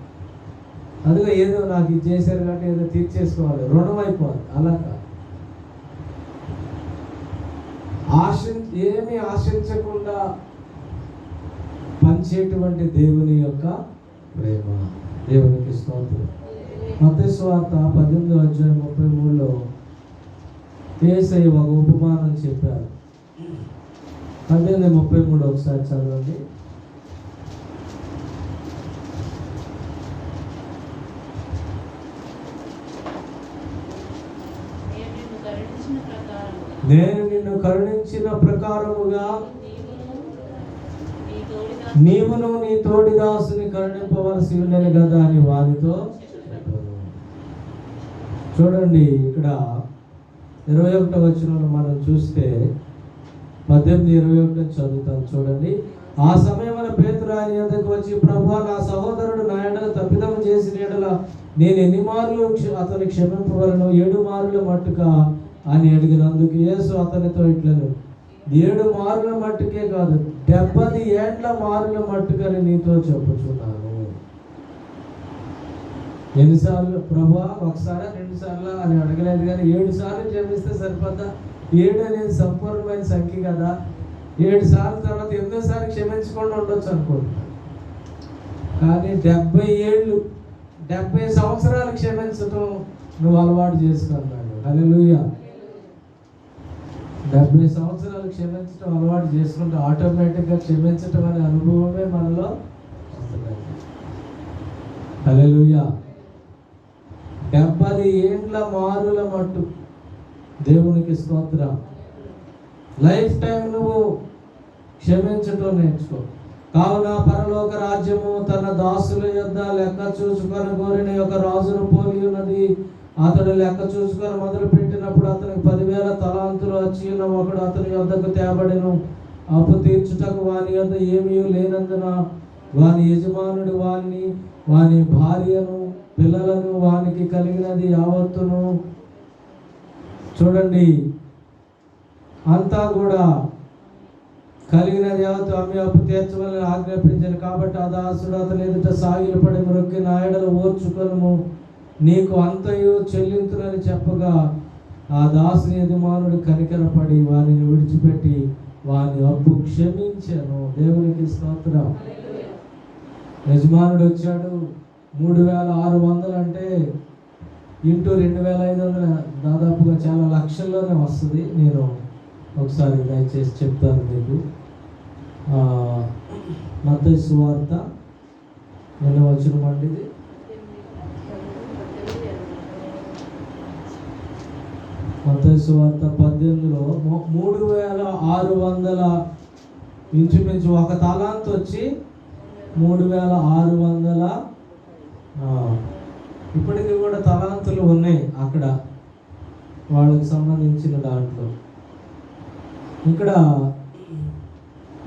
అదిగో ఏదో నాకు ఇది చేశారు కాబట్టి ఏదో తీర్చేసుకోవాలి, రుణం అయిపోవాలి. అలా కాదు. ఏమీ ఆశించకుండా పంచేటువంటి దేవుని యొక్క ప్రేమ. దేవునికి స్తోత్రం. మత్తయి సువార్త 18:33 యేసయ్య ఒక ఉపమానం చెప్పారు. 18:33 ఒకసారి చదవండి. నేను నిన్ను కరుణించిన ప్రకారముగా నీవును నీ తోడి దాసుని కరుణింపవలసి ఉండని కదా అని వారితో చెప్పాను. చూడండి, ఇక్కడ 21వ వచనంలో మనం చూస్తే 18:21 చదువుతాం. చూడండి, ఆ సమయమున పేతురు ఆయన యొద్దకు వచ్చి, ప్రభువా, నా సహోదరుడు నా ఎడల తప్పిదం చేసిన ఎడల నేను ఎన్ని మార్లు అతని క్షమింపవలను? 7 మార్లు మట్టుగా అని అడిగినందుకు యేసు అతనితో ఇట్లను, 7 మార్ల మట్టుకే కాదు, 70 ఏండ్ల మార్ల మట్టుకని నీతో చెప్పుచున్నాను. ఎన్నిసార్లు ప్రభువా? ఒకసారి 2 సార్లు అని అడగలేదు, కానీ 7 సార్లు క్షమిస్తే సరిపోద్దా? 7 అనేది సంపూర్ణమైన సంఖ్య కదా. 7 సార్లు తర్వాత 8సారి క్షమించకుండా ఉండొచ్చు అనుకుంటున్నాను. కానీ 70 ఏళ్ళు, 70 సంవత్సరాలు క్షమించడం నువ్వు అలవాటు చేసుకున్నాడు. హల్లెలూయా. 70 సంవత్సరాలు క్షమించడం అలవాటు చేసుకుంటే ఆటోమేటిక్గా క్షమించటం అనే అనుభవమే మనలో వస్తుంది. హల్లెలూయా. 70 ఏండ్ల మారుల మట్టు. దేవునికి స్తోత్రం. లైఫ్ టైం నువ్వు క్షమించటం నేర్చుకో. కావున పరలోక రాజ్యము తన దాసుల యొద్ద లెక్క చూసుకొని కోరిన ఒక రాజును పోలి ఉన్నది. అతడు లెక్క చూసుకొని మొదలు పెట్టినప్పుడు అతనికి 10,000 తలాంతులు వచ్చి ఉన్న ఒకడు అతని యొద్దకు తేబడెను. అప్పు తీర్చుటకు వాని యొద్ద ఏమీ లేనందున వాని యజమానుడు వాని, వాని భార్యను, పిల్లలను, వానికి కలిగినది యావత్తును, చూడండి, అంతా కూడా కలిగినది యావత్తు అమ్మి అప్పు తీర్చమని ఆజ్ఞాపించాను. కాబట్టి ఆ దాసుడు అతని ఎదుట సాగిలపడి మ్రొక్కి, నా ఎడల ఓర్చుకొనుము, నీకు అంతయు చెల్లింతునని చెప్పగా ఆ దాసుని యజమానుడు కనికరపడి వారిని విడిచిపెట్టి వాని అప్పు క్షమించాను. దేవునికి స్తోత్రం. యజమానుడు వచ్చాడు. 3,600 అంటే ఇంటూ 2,500 దాదాపుగా చాలా లక్షల్లోనే వస్తుంది. నేను ఒకసారి దయచేసి చెప్తాను మీకు. మత్తయి సువార్త ఎన్ని వచనం ఇది? మత్తయి సువార్త 18లో 3,600 ఇంచుమించు ఒక తలాంతు వచ్చి 3,600. ఇప్పటికీ కూడా తలాంతులు ఉన్నాయి అక్కడ వాళ్ళకి సంబంధించిన దాంట్లో. ఇక్కడ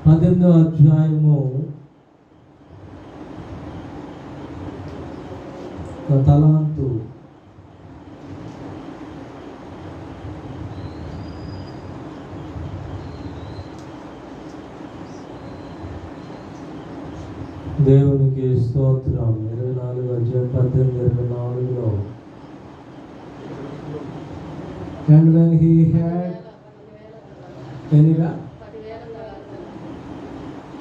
18వ అధ్యాయము ఒక తలాంతు దేవునికి స్తోత్రం. 24:18-24లో and when he had ఎనిగా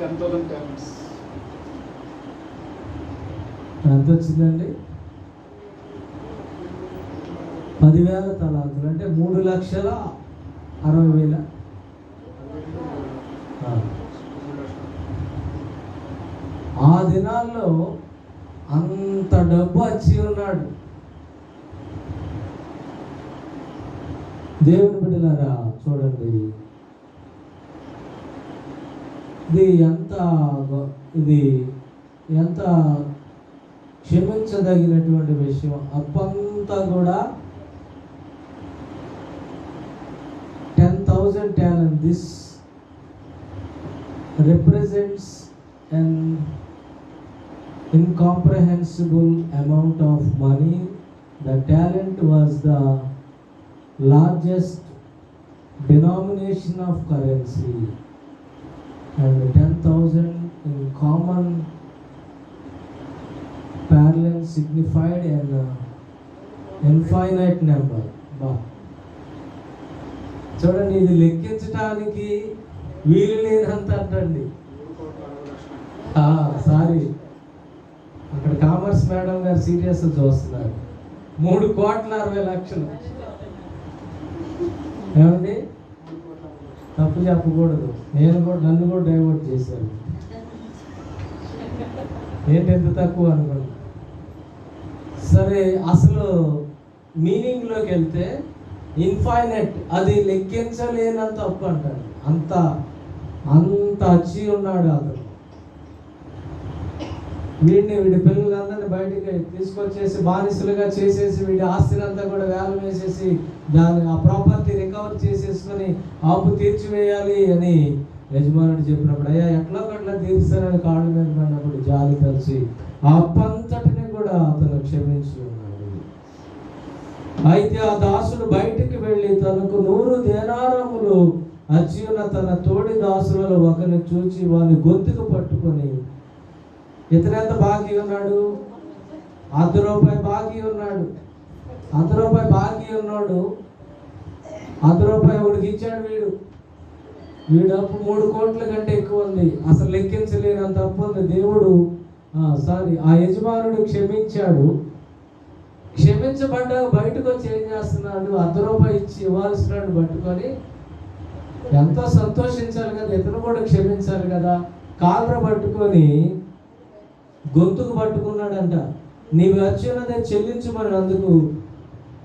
10,000 talents. ఎంత వచ్చిందండి? 10,000 తలాంతులు అంటే 3,60,000. ఆ దినాల్లో అంత డబ్బు వచ్చి ఉన్నాడు. దేవుని బిడ్డలారా చూడండి, ఇది ఎంత క్షమించదగినటువంటి విషయం. అప్పంతా కూడా 10,000 talent. This represents an incomprehensible amount of money. The talent was the largest denomination of currency, and 10,000 in common parlance signified an infinite number. చూడండి, ఇది లెక్కించడానికి వీలు లేనంత అంటండి. సారీ, అక్కడ కామర్స్ మేడం గారు సీరియస్ చూస్తున్నారు. 3,60,00,000. ఏమండి, తప్పు చెప్పకూడదు. నన్ను కూడా డైవర్ట్ చేశారు. ఏంటి ఎంత తక్కువ అనుకోండి. సరే, అసలు మీనింగ్లోకి వెళ్తే ఇన్ఫైనైట్, అది లెక్కించలేనంత అప్పు అంటాడు. అంత అచ్చి ఉన్నాడు అతను. వీడి పిల్లలందరినీ బయటికి తీసుకొచ్చేసి బానిసలుగా చేసేసి వీడి ఆస్తిని అంతా కూడా వేలం వేసేసి ఆ ప్రాపర్టీ రికవర్ చేసేసుకొని అప్పు తీర్చివేయాలి అని యజమానుడు చెప్పినప్పుడు, అయ్యా ఎట్లా తీర్చారని కాళ్ళ మీద పడినప్పుడు జాలి కలిసి ఆ అప్పంతటిని కూడా అతను క్షమించి ఉన్నాడు. అయితే ఆ దాసుడు బయటికి వెళ్ళి తనకు 100 దేనారములు అచ్చి ఉన్న తన తోడి దాసులలో ఒకరిని చూచి వాని గొంతుకు పట్టుకొని, ఇతను ఎంత బాకీ ఉన్నాడు? ₹100 బాకీ ఉన్నాడు. ₹100 బాకీ ఉన్నాడు. ₹100 ఒకడికి ఇచ్చాడు. వీడు అప్పు 3 కోట్ల కంటే ఎక్కువ ఉంది. అసలు లెక్కించలేనంత అప్పు ఉంది. దేవుడు ఆ యజమానుడు క్షమించాడు. క్షమించబడ్డా బయటకు వచ్చి ఏం చేస్తున్నాడు? ₹100 ఇచ్చి ఇవ్వాల్సినాడు పట్టుకొని ఎంతో సంతోషించాలి కదా, ఇతను కూడా క్షమించాలి కదా. కాలర పట్టుకొని గొంతుకు పట్టుకున్నాడంట. నీవు వచ్చినదే చెల్లించమని. అందుకు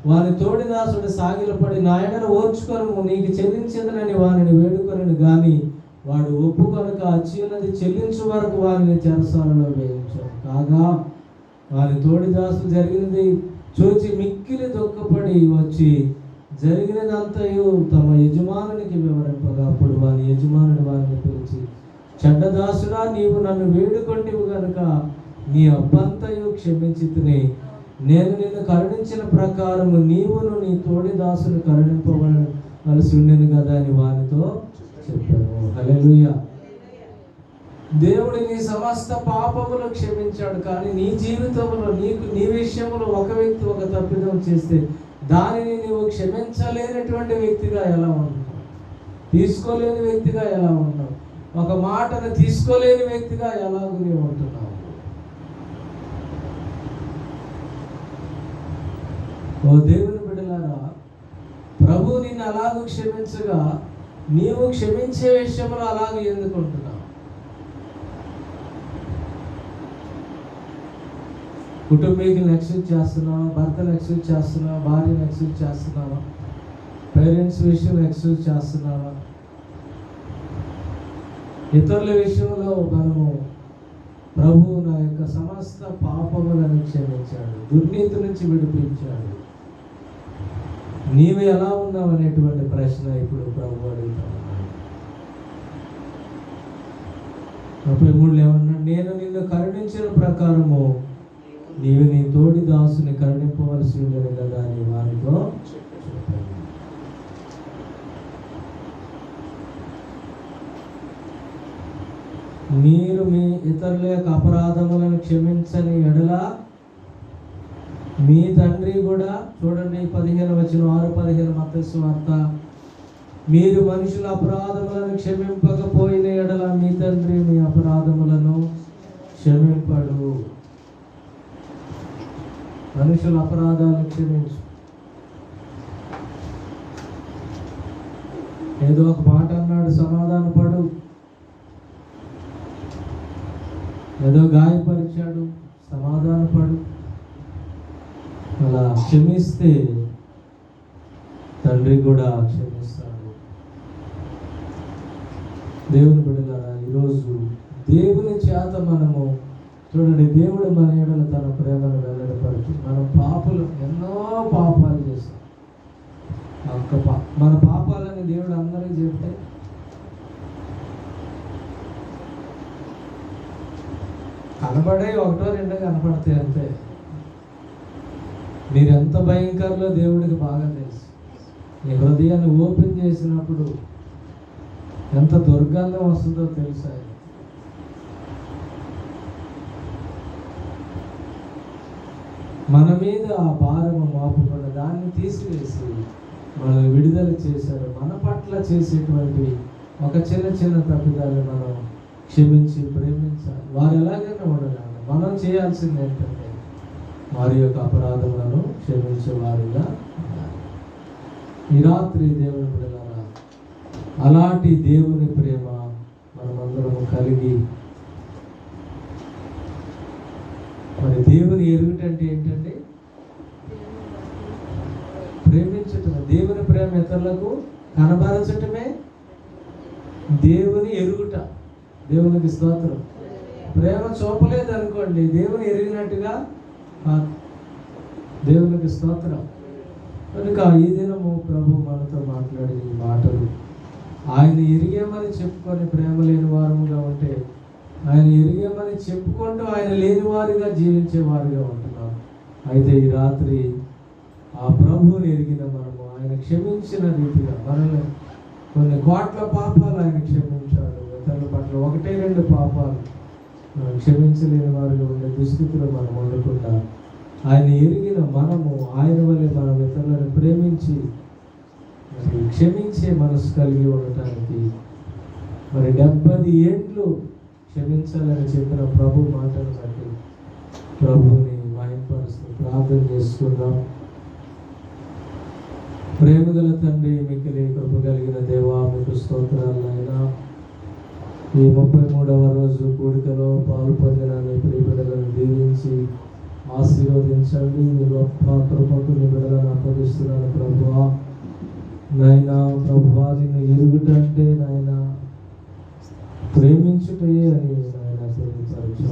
వాని తోడిదాసుడు సాగిలపడి, నా ఎడల ఓర్చుకొను, నీకు చెల్లించదనని వానిని వేడుకొనను గాని వాడు ఒప్పుకొనక అచ్చినది చెల్లించు వరకు వారిని చెరసాలలో వేయించాడు. కాగా వాని తోడిదాసుడు జరిగినది చూచి మిక్కిలి దుఃఖపడి వచ్చి జరిగినదంతయు తమ యజమానునికి వివరింపగా, అప్పుడు వాని యజమానుడు వారిని పిలిచి, చెడ్డదాసుడా, నీవు నన్ను వేడుకొంటివి గనుక నీ అబ్బంతయు క్షమించితిని. నేను నిన్ను కరుణించిన ప్రకారము నీవును నీ తోడి దాసును కరుణింపవలసి ఉండేను కదా అని వానితో చెప్పాను. హల్లెలూయా. దేవుడు నీ సమస్త పాపములు క్షమించాడు. కానీ నీ జీవితంలో నీ విషయంలో ఒక వ్యక్తి ఒక తప్పిదం చేస్తే దానిని నీవు క్షమించలేనటువంటి వ్యక్తిగా ఎలా ఉన్నావు? తీసుకోలేని వ్యక్తిగా ఎలా ఉన్నావు? ఒక మాటను తీసుకోలేని వ్యక్తిగా ఎలాగ నీవు ఉంటున్నావు? ఓ దేవుని బిడ్డలారా, ప్రభు నిన్ను అలాగూ క్షమించగా నీవు క్షమించే విషయంలో అలాగే ఎందుకుంటున్నావు? కుటుంబీకులను ఎక్స్క్యూజ్ చేస్తున్నావా? భర్తను ఎక్స్క్యూజ్ చేస్తున్నావా? భార్యను ఎక్స్క్యూజ్ చేస్తున్నావా? పేరెంట్స్ విషయంలో ఎక్స్క్యూజ్ చేస్తున్నావా? ఇతరుల విషయంలో మనము ప్రభు నా యొక్క సమస్త పాపములను క్షమించాడు, దుర్నీతి నుంచి విడిపించాడు, నీవు ఎలా ఉన్నావు అనేటువంటి ప్రశ్న ఇప్పుడు ప్రభు అడుగుతాను. 33 ఏమన్నాడు? నేను నిన్ను కరుణించిన ప్రకారము నీవు నీ తోడి దాసుని కరుణింపవలసి ఉండేది కదా అని వారితో చెప్పాను. మీరు మీ ఇతరుల యొక్క అపరాధములను క్షమించని ఎడల మీ తండ్రి కూడా, చూడండి 15 వచనం, 6:15 మత్తయి సువార్త, మీరు మనుషుల అపరాధములను క్షమింపకపోయిన ఎడల మీ తండ్రి మీ అపరాధములను క్షమింపడు. మనుషుల అపరాధాలను క్షమించు. ఏదో ఒక మాట అన్నాడు, సమాధాన పడు. ఏదో గాయపరిచాడు, సమాధాన పడు. అలా క్షమిస్తే తండ్రి కూడా క్షమిస్తాడు. దేవుని బిడ్డలారా, ఈరోజు దేవుని చేత మనము చూడండి, దేవుడు మన ఎడల తన ప్రేమను వెల్లడిపరుచు. మనం పాపలు ఎన్నో పాపాలు చేస్తాం. మన పాపాలని దేవుడు అందరికీ చెప్తే కనబడే 1-2 కనపడతాయి అంతే. మీరెంత భయంకరలో దేవుడికి బాగా తెలుసు. నీ హృదయాన్ని ఓపెన్ చేసినప్పుడు ఎంత దుర్గంధం వస్తుందో తెలుసా? మన మీద ఆ భారము మోపకుండా దాన్ని తీసివేసి మనల్ని విడుదల చేశాడు. మన పట్ల చేసేటువంటి ఒక చిన్న చిన్న తప్పిదాలు మనం క్షమించి ప్రేమించాలి. వారు ఎలాగైనా ఉండగలరు. మనం చేయాల్సింది ఏంటంటే వారి యొక్క అపరాధములను క్షమించే వారిగా ఉండాలి. ఈ రాత్రి దేవుని బిడ్డలారా, అలాంటి దేవుని ప్రేమ మనమందరము కలిగి, మరి దేవుని ఎరుగుటంటే ఏంటంటే ప్రేమించటమే. దేవుని ప్రేమ ఇతరులకు కనబరచటమే దేవుని ఎరుగుట. దేవునికి స్తోత్రం. ప్రేమ చూపలేదు అనుకోండి, దేవుని ఎరిగినట్టుగా కాదు. దేవునికి స్తోత్రం. కనుక ఈ దినము ప్రభు మనతో మాట్లాడే ఈ మాటలు, ఆయన ఎరిగేమని చెప్పుకొని ప్రేమ లేని వారముగా ఉంటే, ఆయన ఎరిగేమని చెప్పుకుంటూ ఆయన లేని వారిగా జీవించే వారిగా ఉంటున్నాం. అయితే ఈ రాత్రి ఆ ప్రభువుని ఎరిగిన మనము, ఆయన క్షమించిన రీతిగా మనల్ని కొన్ని కోట్ల పాపాలు ఆయన క్షమించాడు. ఇతరుల పట్ల 1-2 పాపాలు మనం క్షమించలేని వారిగా ఉండే దుస్థితిలో మనం ఉండకుండా, ఆయన ఎరిగిన మనము ఆయన వల్లే మనం ఇతరులను ప్రేమించి మరి క్షమించే మనసు కలిగి ఉండటానికి, మరి 70 ఏండ్లు క్షమించాలని చెప్పిన ప్రభు మాటను బట్టి ప్రభువుని మహిమపరుస్తూ ప్రార్థన చేసుకుందాం. ప్రేమగల తండ్రి, మిక్కిలి కృప కలిగిన దేవా, మీకు స్తోత్రాలు నాయనా. ఈ 33వ రోజు కూడికలో పాలు పొందిన నీ ప్రియబిడ్డలను దీవించి ఆశీర్వదించండి. మీ గొప్ప కృపకు నీ బిడ్డలను అప్పగిస్తున్నాను ప్రభువా. నాయనా ప్రభువా, నిన్ను ఎరుగుటంటే నాయనా ప్రేమించుటయే అని నాయన తెలియపరచు.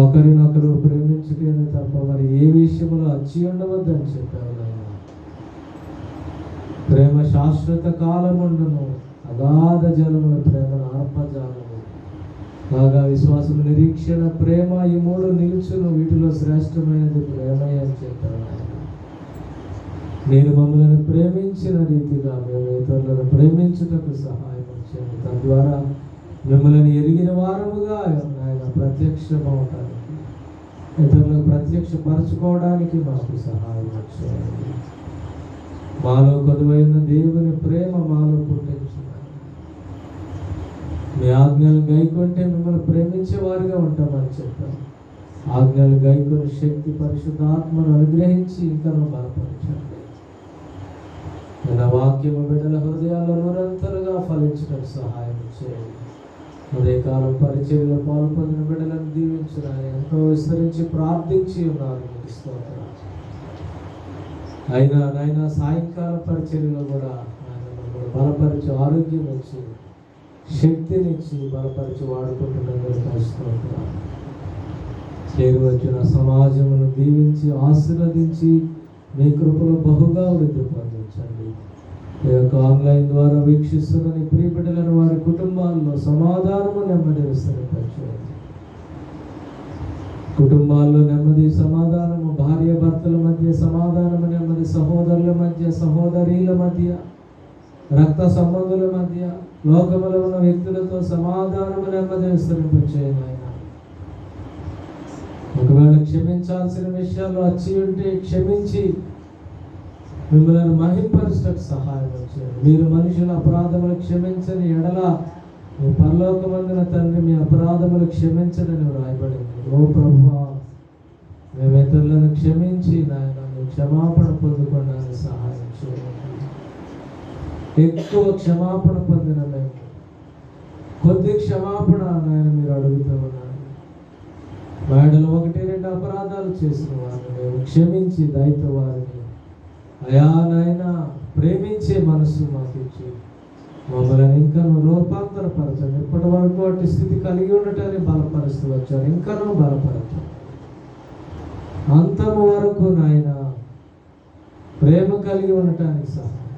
ఒకరినొకరు ప్రేమించుటేనే తప్ప మరి ఏ విషయంలో అచ్చి ఉండవద్దని చెప్పావు నాయన. ప్రేమ శాశ్వత కాలముండును, అగాధ జలముల ప్రేమను ఆర్పజాలము. బాగా విశ్వాసం, నిరీక్షణ, ప్రేమ, ఈ 3 నిలుచును. వీటిలో శ్రేష్టమైనది ప్రేమే అని చెప్పావు నాయన. నేను మమ్మల్ని ప్రేమించిన రీతిగా మేము ఇతరులను ప్రేమించుటకు సహాయం చేయండి. తద్వారా మిమ్మల్ని ఎరిగిన వారముగా ఆయన ప్రత్యక్షమవటానికి, ఇతరులకు ప్రత్యక్షపరచుకోవడానికి మాకు సహాయం చేయండి. మాలో కొదువైన దేవుని ప్రేమ మాలో పుట్టించున్నాను. మీ ఆజ్ఞలు గైకొంటే మిమ్మల్ని ప్రేమించే వారిగా ఉంటామని చెప్పాను. ఆజ్ఞలు గైకొని శక్తి, పరిశుద్ధాత్మను అనుగ్రహించి ఇంకా బలపరచండి. నా వాక్యము బిడ్డల హృదయాల్లో నిరంతరంగా ఫలించడానికి సహాయం చేయండి. ఉదయకాలం పరిచర్యలో పాల్పొందిన బిడ్డలను దీవించిన ఎంతో విస్తరించి ప్రార్థించి ఉన్నారు. మీకు స్తోత్రం. అయినా నాయన సాయంకాల పరిచర్యలో కూడా ఆయన బలపరిచి, ఆరోగ్యం ఇచ్చి, శక్తినిచ్చి బలపరిచి వాడుకుంటున్నందుకు స్తోత్రం. చేరు వచ్చిన సమాజమును దీవించి ఆశీర్వదించి మీ కృపలో బహుగా వృద్ధి పొందించండి. ఈ యొక్క ఆన్లైన్ ద్వారా వీక్షిస్తున్న నీ ప్రియ బిడ్డలను వారి కుటుంబాల్లో సమాధానము, నెమ్మది విస్తరింపచేయండి. కుటుంబాల్లో నెమ్మది, సమాధానము, భార్య భర్తల మధ్య సమాధానము, నెమ్మది, సహోదరుల మధ్య, సహోదరీల మధ్య, రక్త సంబంధుల మధ్య, లోకములో ఉన్న వ్యక్తులతో సమాధానము, నెమ్మది విస్తరింపచేయండి. ఆయన ఒకవేళ క్షమించాల్సిన విషయాల్లో అచ్చి ఉంటే క్షమించి మిమ్మల్ని మహింపరచడానికి సహాయం చేయండి. మీరు మనుషుల అపరాధములు క్షమించని ఎడల మీ పరలోకమందున తండ్రి మీ అపరాధములు క్షమించడని వ్రాయబడింది. ఓ ప్రభువా, మేము ఇతరులను క్షమించి నాయన మీ క్షమాపణ పొందుకోవడానికి సహాయం చేయండి. ఎక్కువ క్షమాపణ పొందిన మేము కొద్ది క్షమాపణ నాయన మీరు అడుగుతూ ఉన్నారు. మేడలు 1-2 అపరాధాలు చేసిన వారిని మేము క్షమించి దయతో వారిని అయా నాయన ప్రేమించే మనసు మాకు ఇచ్చి మమ్మల్ని ఇంకనూ రూపాంతరపరచండి. ఇప్పటి వరకు అటు స్థితి కలిగి ఉండటాన్ని బలపరుస్తూ వచ్చారు, ఇంకనూ బలపరచండి. అంతము వరకు నాయన ప్రేమ కలిగి ఉండటానికి సహాయం.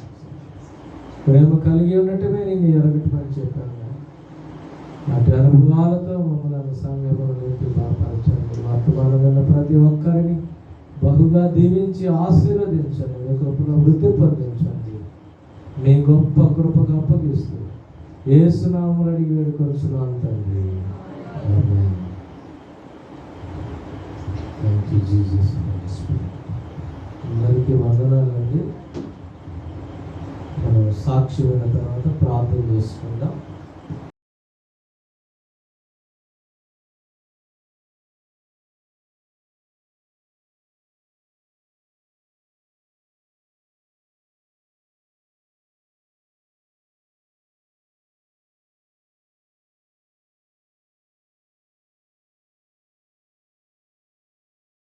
ప్రేమ కలిగి ఉండటమే నేను ఎరగటమని చెప్పాను. అటు అనుభవాలతో మమ్మల్ని సమయంలో నింపి బలపరచండి. వర్తమానంలో ప్రతి ఒక్కరిని బహుగా దీవించి ఆశీర్వదించండి. మీ కృపను వృద్ధి పొందించండి. మీ గొప్ప కృపకు అప్పగిస్తూ యేసు నామములో అడిగి వేడుకొనుచున్నాను తండ్రి. ఆమేన్. Thank you Jesus. అందరికీ వందనాలండి. మనం సాక్షి విన్న తర్వాత ప్రార్థన చేసుకుందాం.